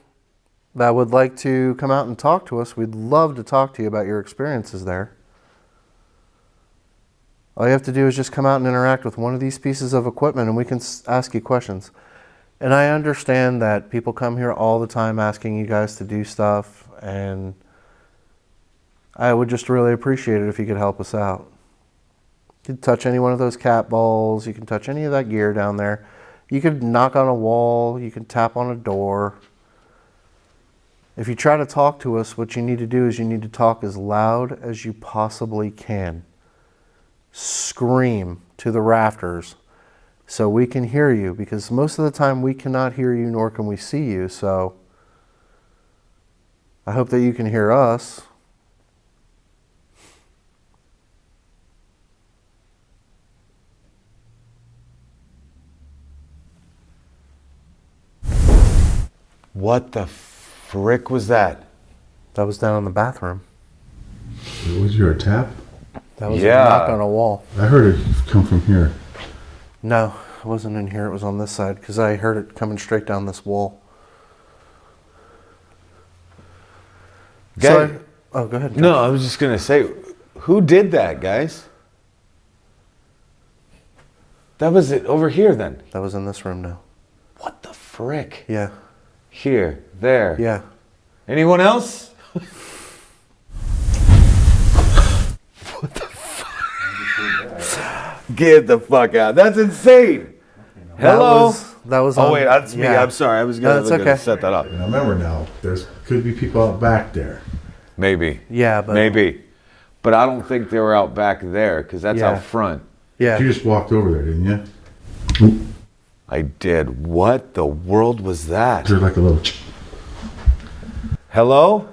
that would like to come out and talk to us, we'd love to talk to you about your experiences there. All you have to do is just come out and interact with one of these pieces of equipment and we can ask you questions. And I understand that people come here all the time asking you guys to do stuff, and I would just really appreciate it if you could help us out. You can touch any one of those cat balls, you can touch any of that gear down there. You could knock on a wall, you can tap on a door. If you try to talk to us, what you need to do is you need to talk as loud as you possibly can. Scream to the rafters so we can hear you, because most of the time we cannot hear you nor can we see you. So I hope that you can hear us. What the frick was that? That was down in the bathroom. Was your tap? That was Yeah. a knock on a wall. I heard it come from here. No, it wasn't in here. It was on this side because I heard it coming straight down this wall. Guy- Oh, go ahead. No, I was just going to say, who did that, guys? That was it over here then. That was in this room now. What the frick? Yeah. Here, there. Yeah. Anyone else? Get the fuck out. That's insane. Hello? That was Oh, on- wait, that's me. yeah. I'm sorry. I was No, going that's to okay. set that up. And I remember now, there's could be people out back there. Maybe. Yeah, but Maybe. But I don't think they were out back there because that's Yeah. out front. yeah. You just walked over there, didn't you? I did. What the world was that? There's like a little. Hello?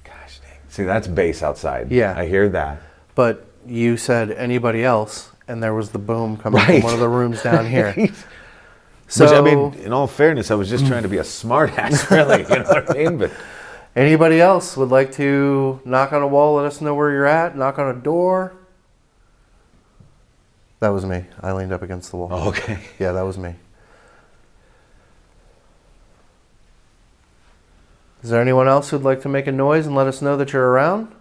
Gosh dang. See, that's bass outside. Yeah. I hear that. But you said anybody else, and there was the boom coming Right. from one of the rooms down here. Right. So Which, I mean, in all fairness, I was just trying to be a smart ass, really. You know what I mean? But Anybody else would like to knock on a wall, let us know where you're at, knock on a door? That was me. I leaned up against the wall. Oh, okay. Yeah, that was me. Is there anyone else who'd like to make a noise and let us know that you're around?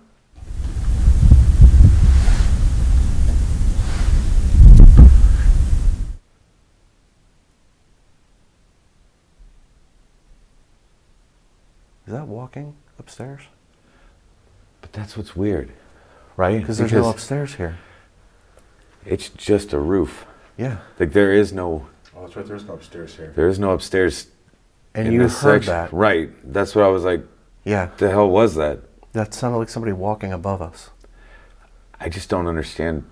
Is that walking upstairs? But that's what's weird, right? Because there's no upstairs here. It's just a roof. Yeah. Like there is no. Oh, that's right. There's no upstairs here. There is no upstairs. And in you this heard section. that. Right. That's what I was like. Yeah. The hell was that? That sounded like somebody walking above us. I just don't understand.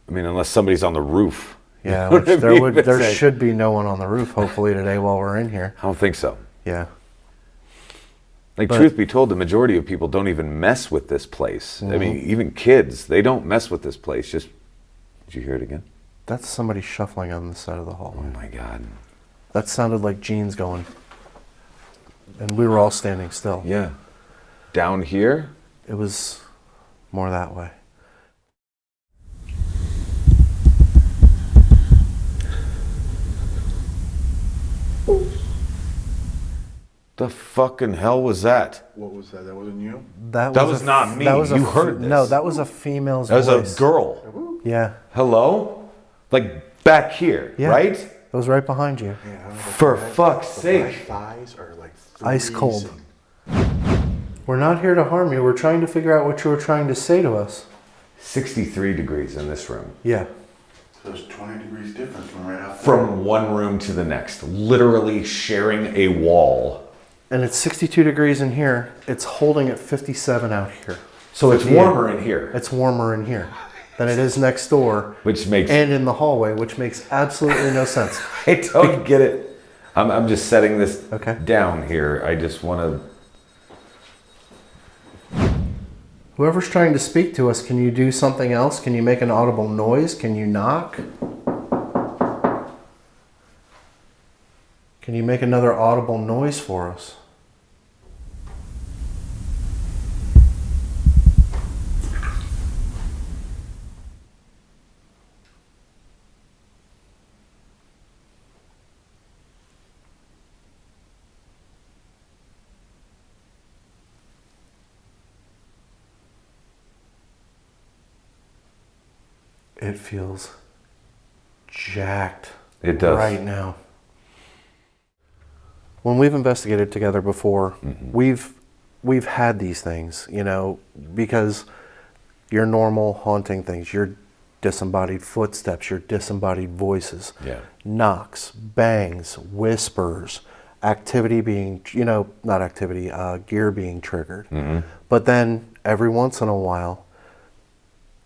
I mean, unless somebody's on the roof. Yeah, You know what I mean? there should be no one on the roof, hopefully, today while we're in here. I don't think so. Yeah. Like, But- truth be told, the majority of people don't even mess with this place. I mean, even kids, they don't mess with this place. Just, did you hear it again? That's somebody shuffling on the side of the hallway. Oh my God. That sounded like jeans going. And we were all standing still. Yeah. Down here? It was more that way. The fucking hell was that? What was that? That wasn't you? That was not me. You heard this. No, that was a female's That was voice. a girl. Yeah. Hello? Like back here, Yeah. right? It was right behind you. Yeah, I don't know. For fuck's My sake. thighs are like Ice cold. freezing. We're not here to harm you. We're trying to figure out what you were trying to say to us. 63 degrees in this room. Yeah. So there's 20 degrees difference from right out there. From one room to the next. Literally sharing a wall. And it's 62 degrees in here. It's holding at 57 out here. So it's 58. warmer in here. It's warmer in here than it is next door. Which makes... And in the hallway, which makes absolutely no sense. I don't get it. I'm just setting this Okay. down here. I just want to... Whoever's trying to speak to us, can you do something else? Can you make an audible noise? Can you knock? Can you make another audible noise for us? It feels jacked. It does. Right now. When we've investigated together before, we've had these things, you know, because your normal haunting things, your disembodied footsteps, your disembodied voices, Yeah. knocks, bangs, whispers, activity being, you know, not activity, gear being triggered. But then every once in a while,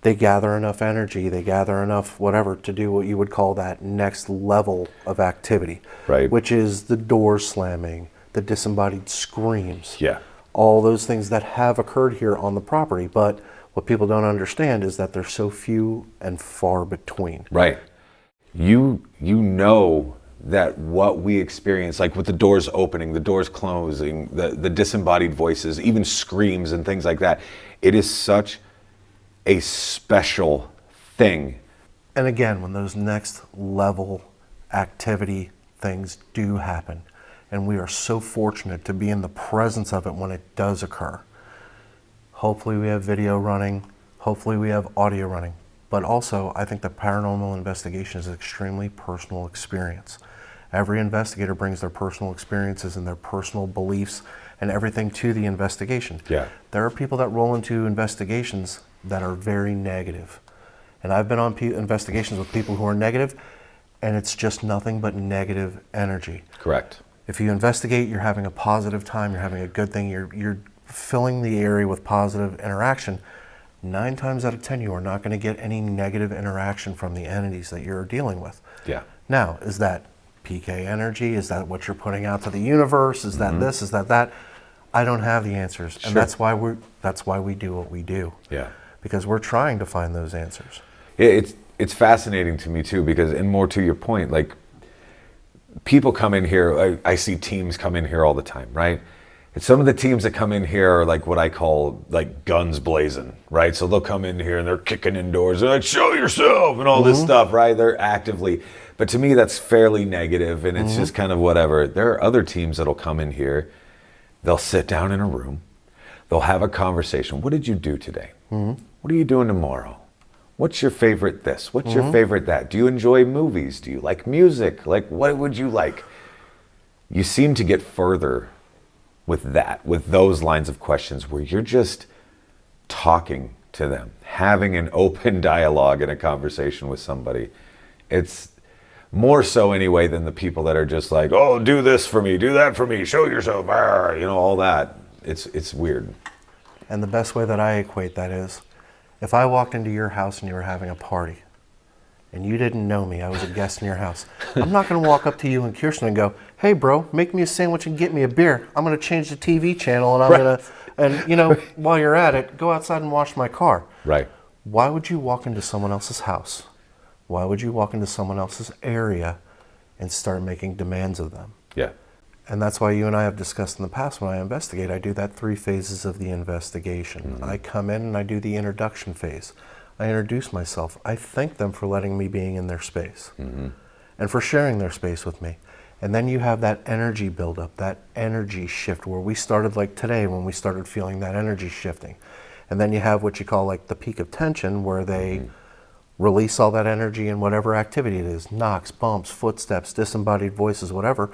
they gather enough energy, they gather enough whatever to do what you would call that next level of activity. Right. Which is the door slamming, the disembodied screams. Yeah. All those things that have occurred here on the property. But what people don't understand is that they're so few and far between. Right. You know that what we experience, like with the doors opening, the doors closing, the disembodied voices, even screams and things like that, it is such a special thing. And again, when those next level activity things do happen, and we are so fortunate to be in the presence of it when it does occur. Hopefully we have video running, hopefully we have audio running, but also I think the paranormal investigation is an extremely personal experience. Every investigator brings their personal experiences and their personal beliefs and everything to the investigation. Yeah. There are people that roll into investigations that are very negative. And I've been on investigations with people who are negative, and it's just nothing but negative energy. Correct. If you investigate, you're having a positive time, you're having a good thing, you're filling the area with positive interaction. 9 times out of 10, you are not going to get any negative interaction from the entities that you're dealing with. Yeah. Now, is that PK energy? Is that what you're putting out to the universe? Is that this? Is that that? I don't have the answers, and that's why we do what we do. Yeah. Because we're trying to find those answers. It's fascinating to me too, because, and more to your point, like people come in here, I see teams come in here all the time, right? And some of the teams that come in here are like what I call like guns blazing, right? So they'll come in here and they're kicking in doors. They're like, show yourself and all this stuff, right? They're actively, but to me, that's fairly negative and it's just kind of whatever. There are other teams that'll come in here. They'll sit down in a room. They'll have a conversation. What did you do today? What are you doing tomorrow? What's your favorite this? What's your favorite that? Do you enjoy movies? Do you like music? Like, what would you like? You seem to get further with that, with those lines of questions where you're just talking to them, having an open dialogue and a conversation with somebody. It's more so anyway than the people that are just like, oh, do this for me, do that for me, show yourself, you know, all that. It's weird. And the best way that I equate that is, if I walked into your house and you were having a party, and you didn't know me, I was a guest in your house, I'm not going to walk up to you and Kirsten and go, hey bro, make me a sandwich and get me a beer. I'm going to change the TV channel and I'm going to, and you know, while you're at it, go outside and wash my car. Right. Why would you walk into someone else's house? Why would you walk into someone else's area and start making demands of them? Yeah. And that's why you and I have discussed in the past, when I investigate, I do that 3 phases of the investigation. I come in and I do the introduction phase. I introduce myself. I thank them for letting me being in their space and for sharing their space with me. And then you have that energy buildup, that energy shift where we started like today when we started feeling that energy shifting. And then you have what you call like the peak of tension where they release all that energy in whatever activity it is, knocks, bumps, footsteps, disembodied voices, whatever.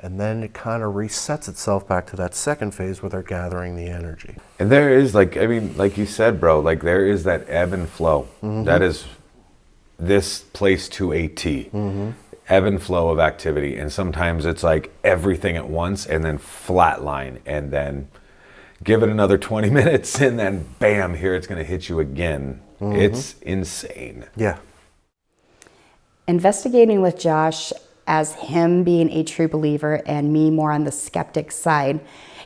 And then it kind of resets itself back to that second phase where they're gathering the energy. And there is like, I mean, like you said, bro, like there is that ebb and flow. That is this place to a T. Ebb and flow of activity. And sometimes it's like everything at once and then flatline and then give it another 20 minutes and then bam, here it's going to hit you again. It's insane. Yeah. Investigating with Josh, as him being a true believer and me more on the skeptic side,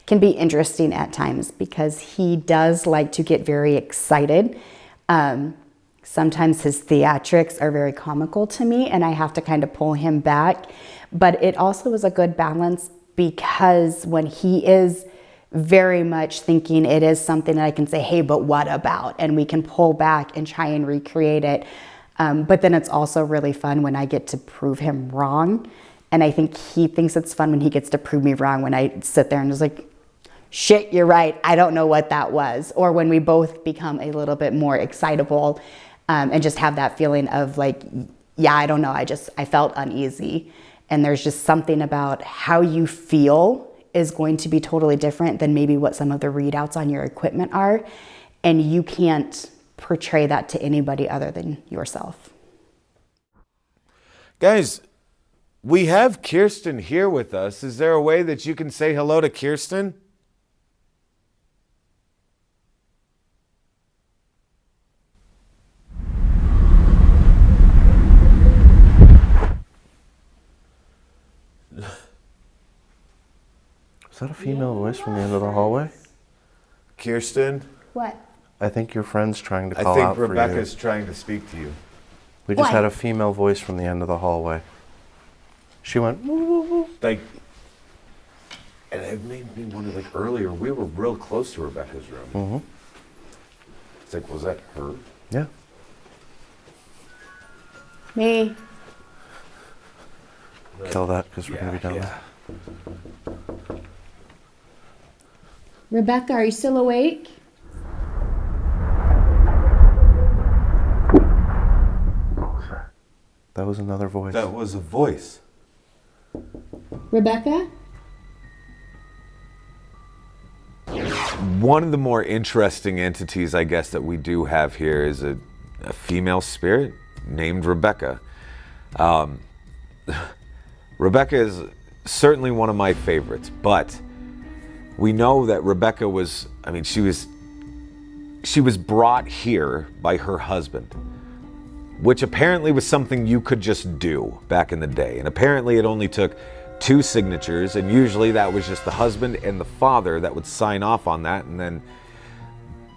can be interesting at times because he does like to get very excited. Sometimes his theatrics are very comical to me and I have to kind of pull him back. But it also is a good balance because when he is very much thinking it is something that I can say, hey, but what about? And we can pull back and try and recreate it. But then it's also really fun when I get to prove him wrong. And I think he thinks it's fun when he gets to prove me wrong when I sit there and just like, shit, you're right. I don't know what that was. Or when we both become a little bit more excitable and just have that feeling of like, yeah, I don't know. I felt uneasy. And there's just something about how you feel is going to be totally different than maybe what some of the readouts on your equipment are. And you can't portray that to anybody other than yourself. Guys, we have Kirsten here with us. Is there a way that you can say hello to Kirsten? Is that a female voice from the end of the hallway? Kirsten? What? I think your friend's trying to I call out think for Rebecca's you. trying to speak to you. We just What? had a female voice from the end of the hallway. She went, woo, woo, woo. Like, and it made me wonder, like earlier, we were real close to Rebecca's room. It's like, was that her? Yeah. Me. Kill that because we're going to be done. Yeah. Rebecca, are you still awake? That was another voice. That was a voice. Rebecca? One of the more interesting entities, I guess, that we do have here is a female spirit named Rebecca. Rebecca is certainly one of my favorites, but we know that Rebecca was, I mean, she was brought here by her husband, which apparently was something you could just do back in the day. And apparently it only took 2 signatures, and usually that was just the husband and the father that would sign off on that, and then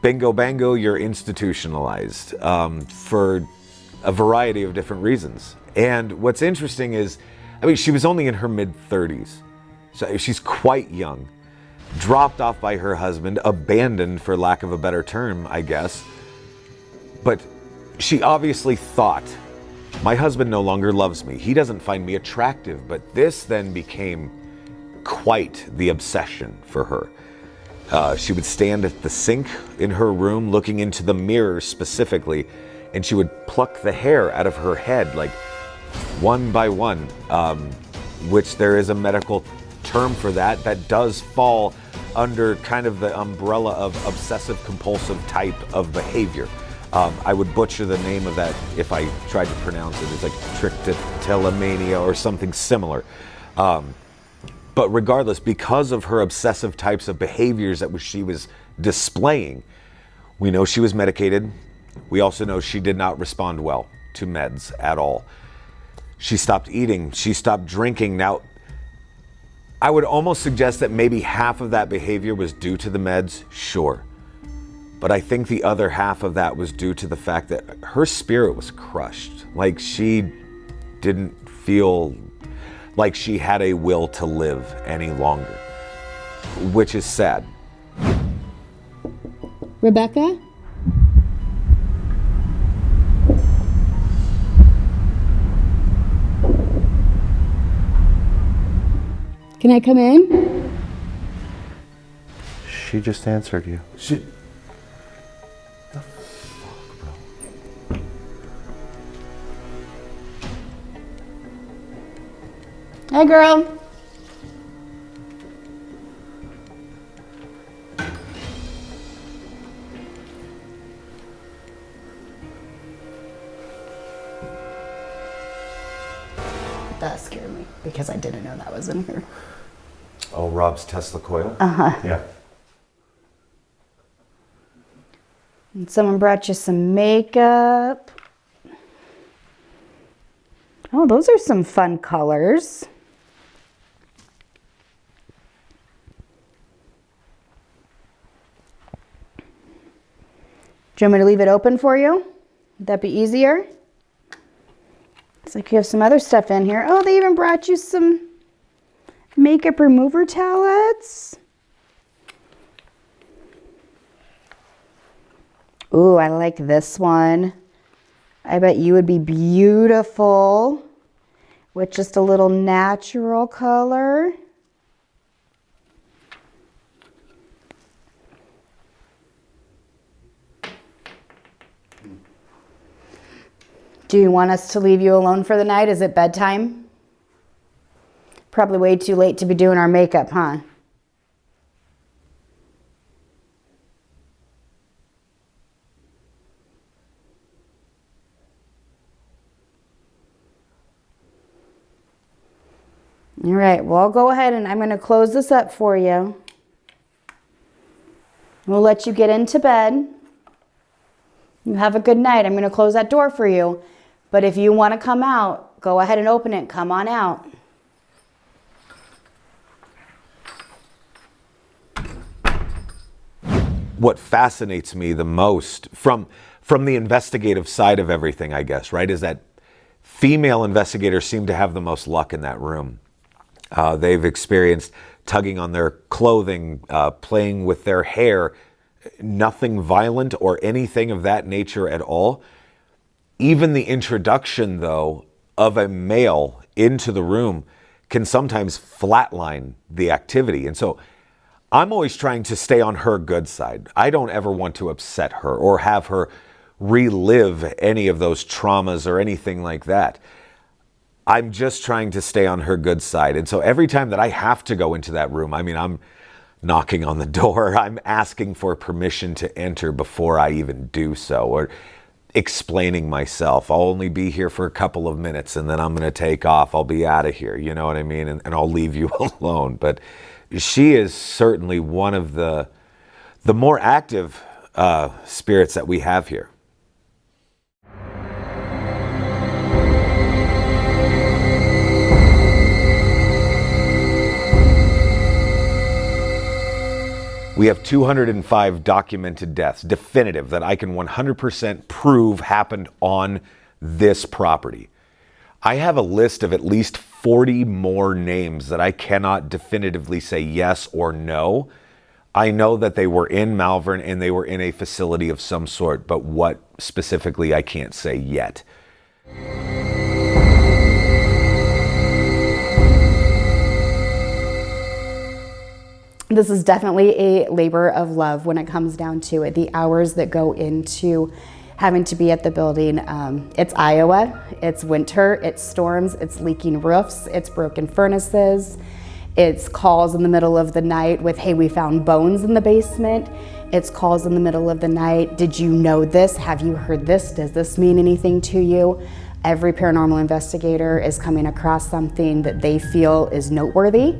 bingo bango, you're institutionalized for a variety of different reasons. And what's interesting is, I mean, she was only in her mid-30s, so she's quite young. dropped off by her husband, abandoned for lack of a better term, I guess. But she obviously thought, my husband no longer loves me. He doesn't find me attractive. But this then became quite the obsession for her. She would stand at the sink in her room, looking into the mirror specifically, and she would pluck the hair out of her head, like one by one, which there is a medical term for that does fall under kind of the umbrella of obsessive compulsive type of behavior. I would butcher the name of that if I tried to pronounce it. It's like trichotillomania or something similar. But regardless, because of her obsessive types of behaviors that she was displaying, we know she was medicated. We also know she did not respond well to meds at all. She stopped eating. She stopped drinking. Now, I would almost suggest that maybe half of that behavior was due to the meds, sure. But I think the other half of that was due to the fact that her spirit was crushed. Like she didn't feel like she had a will to live any longer, which is sad. Rebecca? Can I come in? She just answered you. Hey, girl. That scared me because I didn't know that was in here. Oh, Rob's Tesla coil? Yeah. And someone brought you some makeup. Oh, those are some fun colors. Do you want me to leave it open for you? Would that be easier? Looks like you have some other stuff in here. Oh, they even brought you some makeup remover towelettes. Ooh, I like this one. I bet you would be beautiful with just a little natural color. Do you want us to leave you alone for the night? Is it bedtime? Probably way too late to be doing our makeup, huh? All right, well, I'll go ahead and I'm going to close this up for you. We'll let you get into bed. You have a good night. I'm going to close that door for you. But if you want to come out, go ahead and open it. Come on out. What fascinates me the most from the investigative side of everything, I guess, right, is that female investigators seem to have the most luck in that room. They've experienced tugging on their clothing, playing with their hair, nothing violent or anything of that nature at all. Even the introduction, though, of a male into the room can sometimes flatline the activity. And so I'm always trying to stay on her good side. I don't ever want to upset her or have her relive any of those traumas or anything like that. I'm just trying to stay on her good side. And so every time that I have to go into that room, I mean, I'm knocking on the door. I'm asking for permission to enter before I even do so, or explaining myself. I'll only be here for a couple of minutes and then I'm going to take off. I'll be out of here. You know what I mean? And I'll leave you alone. But she is certainly one of the more active spirits that we have here. We have 205 documented deaths, definitive, that I can 100% prove happened on this property. I have a list of at least 40 more names that I cannot definitively say yes or no. I know that they were in Malvern and they were in a facility of some sort, but what specifically I can't say yet. This is definitely a labor of love when it comes down to it. The hours that go into having to be at the building. It's Iowa, it's winter, it's storms, it's leaking roofs, it's broken furnaces, it's calls in the middle of the night with, hey, we found bones in the basement. It's calls in the middle of the night. Did you know this? Have you heard this? Does this mean anything to you? Every paranormal investigator is coming across something that they feel is noteworthy,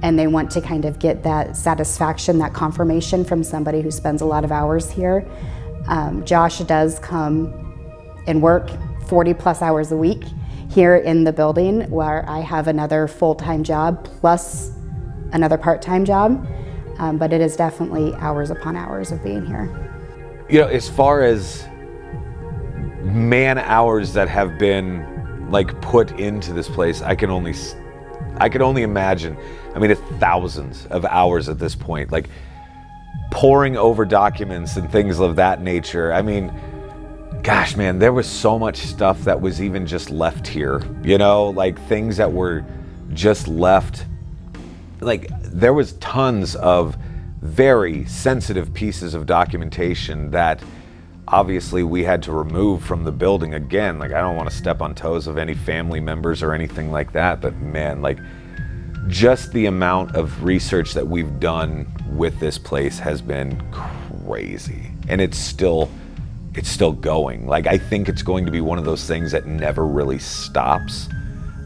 and they want to kind of get that satisfaction, that confirmation from somebody who spends a lot of hours here. Josh does come and work 40 plus hours a week here in the building, where I have another full-time job plus another part-time job, but it is definitely hours upon hours of being here. You know, as far as man hours that have been like put into this place, I can only imagine. I mean, it's thousands of hours at this point, like poring over documents and things of that nature. I mean, gosh, man, there was so much stuff that was even just left here, you know, like things that were just left. Like there was tons of very sensitive pieces of documentation that obviously we had to remove from the building. Again, like I don't want to step on toes of any family members or anything like that, but man, like just the amount of research that we've done with this place has been crazy, and it's still going. Like I think it's going to be one of those things that never really stops.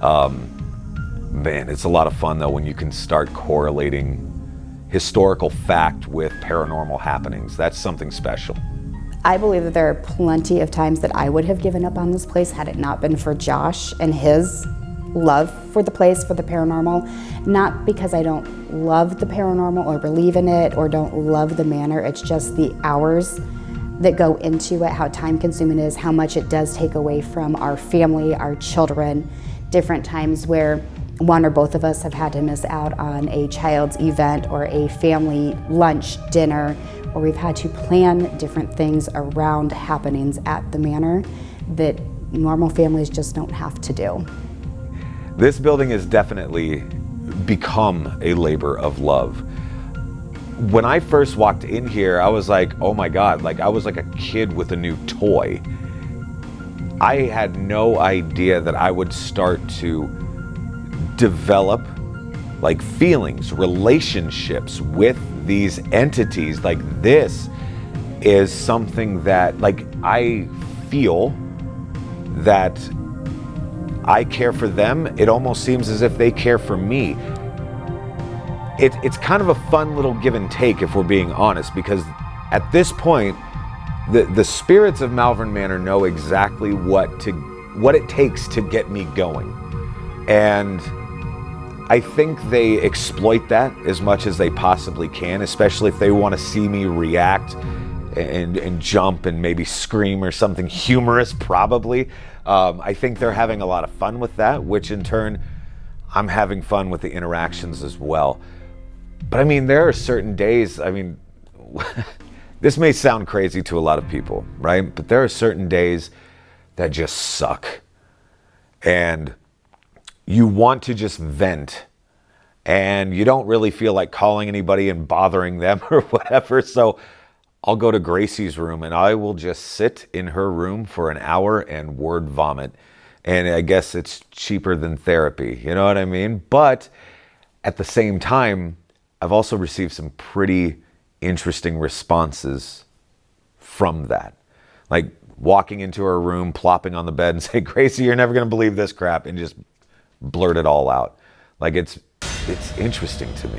Man, it's a lot of fun though when you can start correlating historical fact with paranormal happenings. That's something special. I believe that there are plenty of times that I would have given up on this place had it not been for Josh and his love for the place, for the paranormal. Not because I don't love the paranormal or believe in it or don't love the manor. It's just the hours that go into it, how time consuming it is, how much it does take away from our family, our children. Different times where one or both of us have had to miss out on a child's event or a family lunch, dinner, or we've had to plan different things around happenings at the manor that normal families just don't have to do. This building has definitely become a labor of love. When I first walked in here, I was like, oh my God, like I was like a kid with a new toy. I had no idea that I would start to develop like feelings, relationships with these entities. Like this is something that like I feel that I care for them. It almost seems as if they care for me. It's kind of a fun little give and take if we're being honest, because at this point, the spirits of Malvern Manor know exactly what it takes to get me going. And I think they exploit that as much as they possibly can, especially if they want to see me react and jump and maybe scream or something humorous, probably. I think they're having a lot of fun with that, which in turn, I'm having fun with the interactions as well. But I mean, there are certain days, I mean, this may sound crazy to a lot of people, right? But there are certain days that just suck. And you want to just vent. And you don't really feel like calling anybody and bothering them or whatever. So I'll go to Gracie's room and I will just sit in her room for an hour and word vomit. And I guess it's cheaper than therapy, you know what I mean? But at the same time, I've also received some pretty interesting responses from that. Like walking into her room, plopping on the bed and say, Gracie, you're never going to believe this crap, and just blurt it all out. Like it's interesting to me.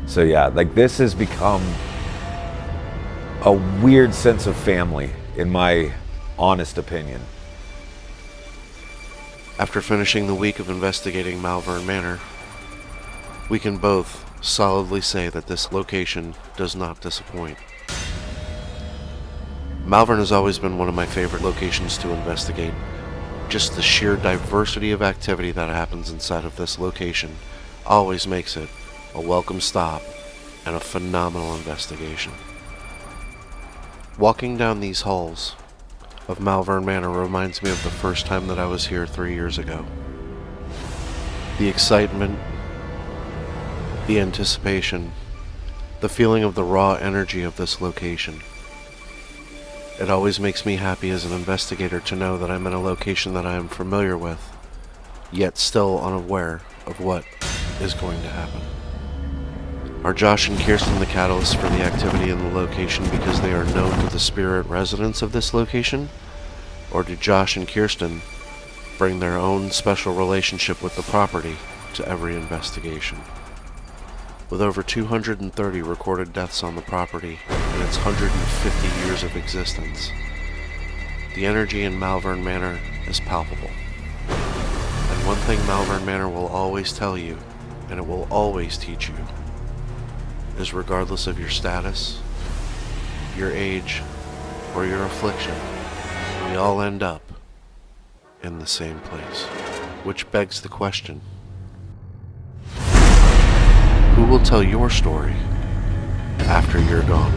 So yeah, like this has become a weird sense of family, in my honest opinion. After finishing the week of investigating Malvern Manor, we can both solidly say that this location does not disappoint. Malvern has always been one of my favorite locations to investigate. Just the sheer diversity of activity that happens inside of this location always makes it a welcome stop and a phenomenal investigation. Walking down these halls of Malvern Manor reminds me of the first time that I was here 3 years ago. The excitement, the anticipation, the feeling of the raw energy of this location. It always makes me happy as an investigator to know that I'm in a location that I am familiar with, yet still unaware of what is going to happen. Are Josh and Kirsten the catalyst for the activity in the location because they are known to the spirit residents of this location? Or do Josh and Kirsten bring their own special relationship with the property to every investigation? With over 230 recorded deaths on the property in its 150 years of existence, the energy in Malvern Manor is palpable. And one thing Malvern Manor will always tell you, and it will always teach you, is regardless of your status, your age, or your affliction, we all end up in the same place. Which begs the question, who will tell your story after you're gone?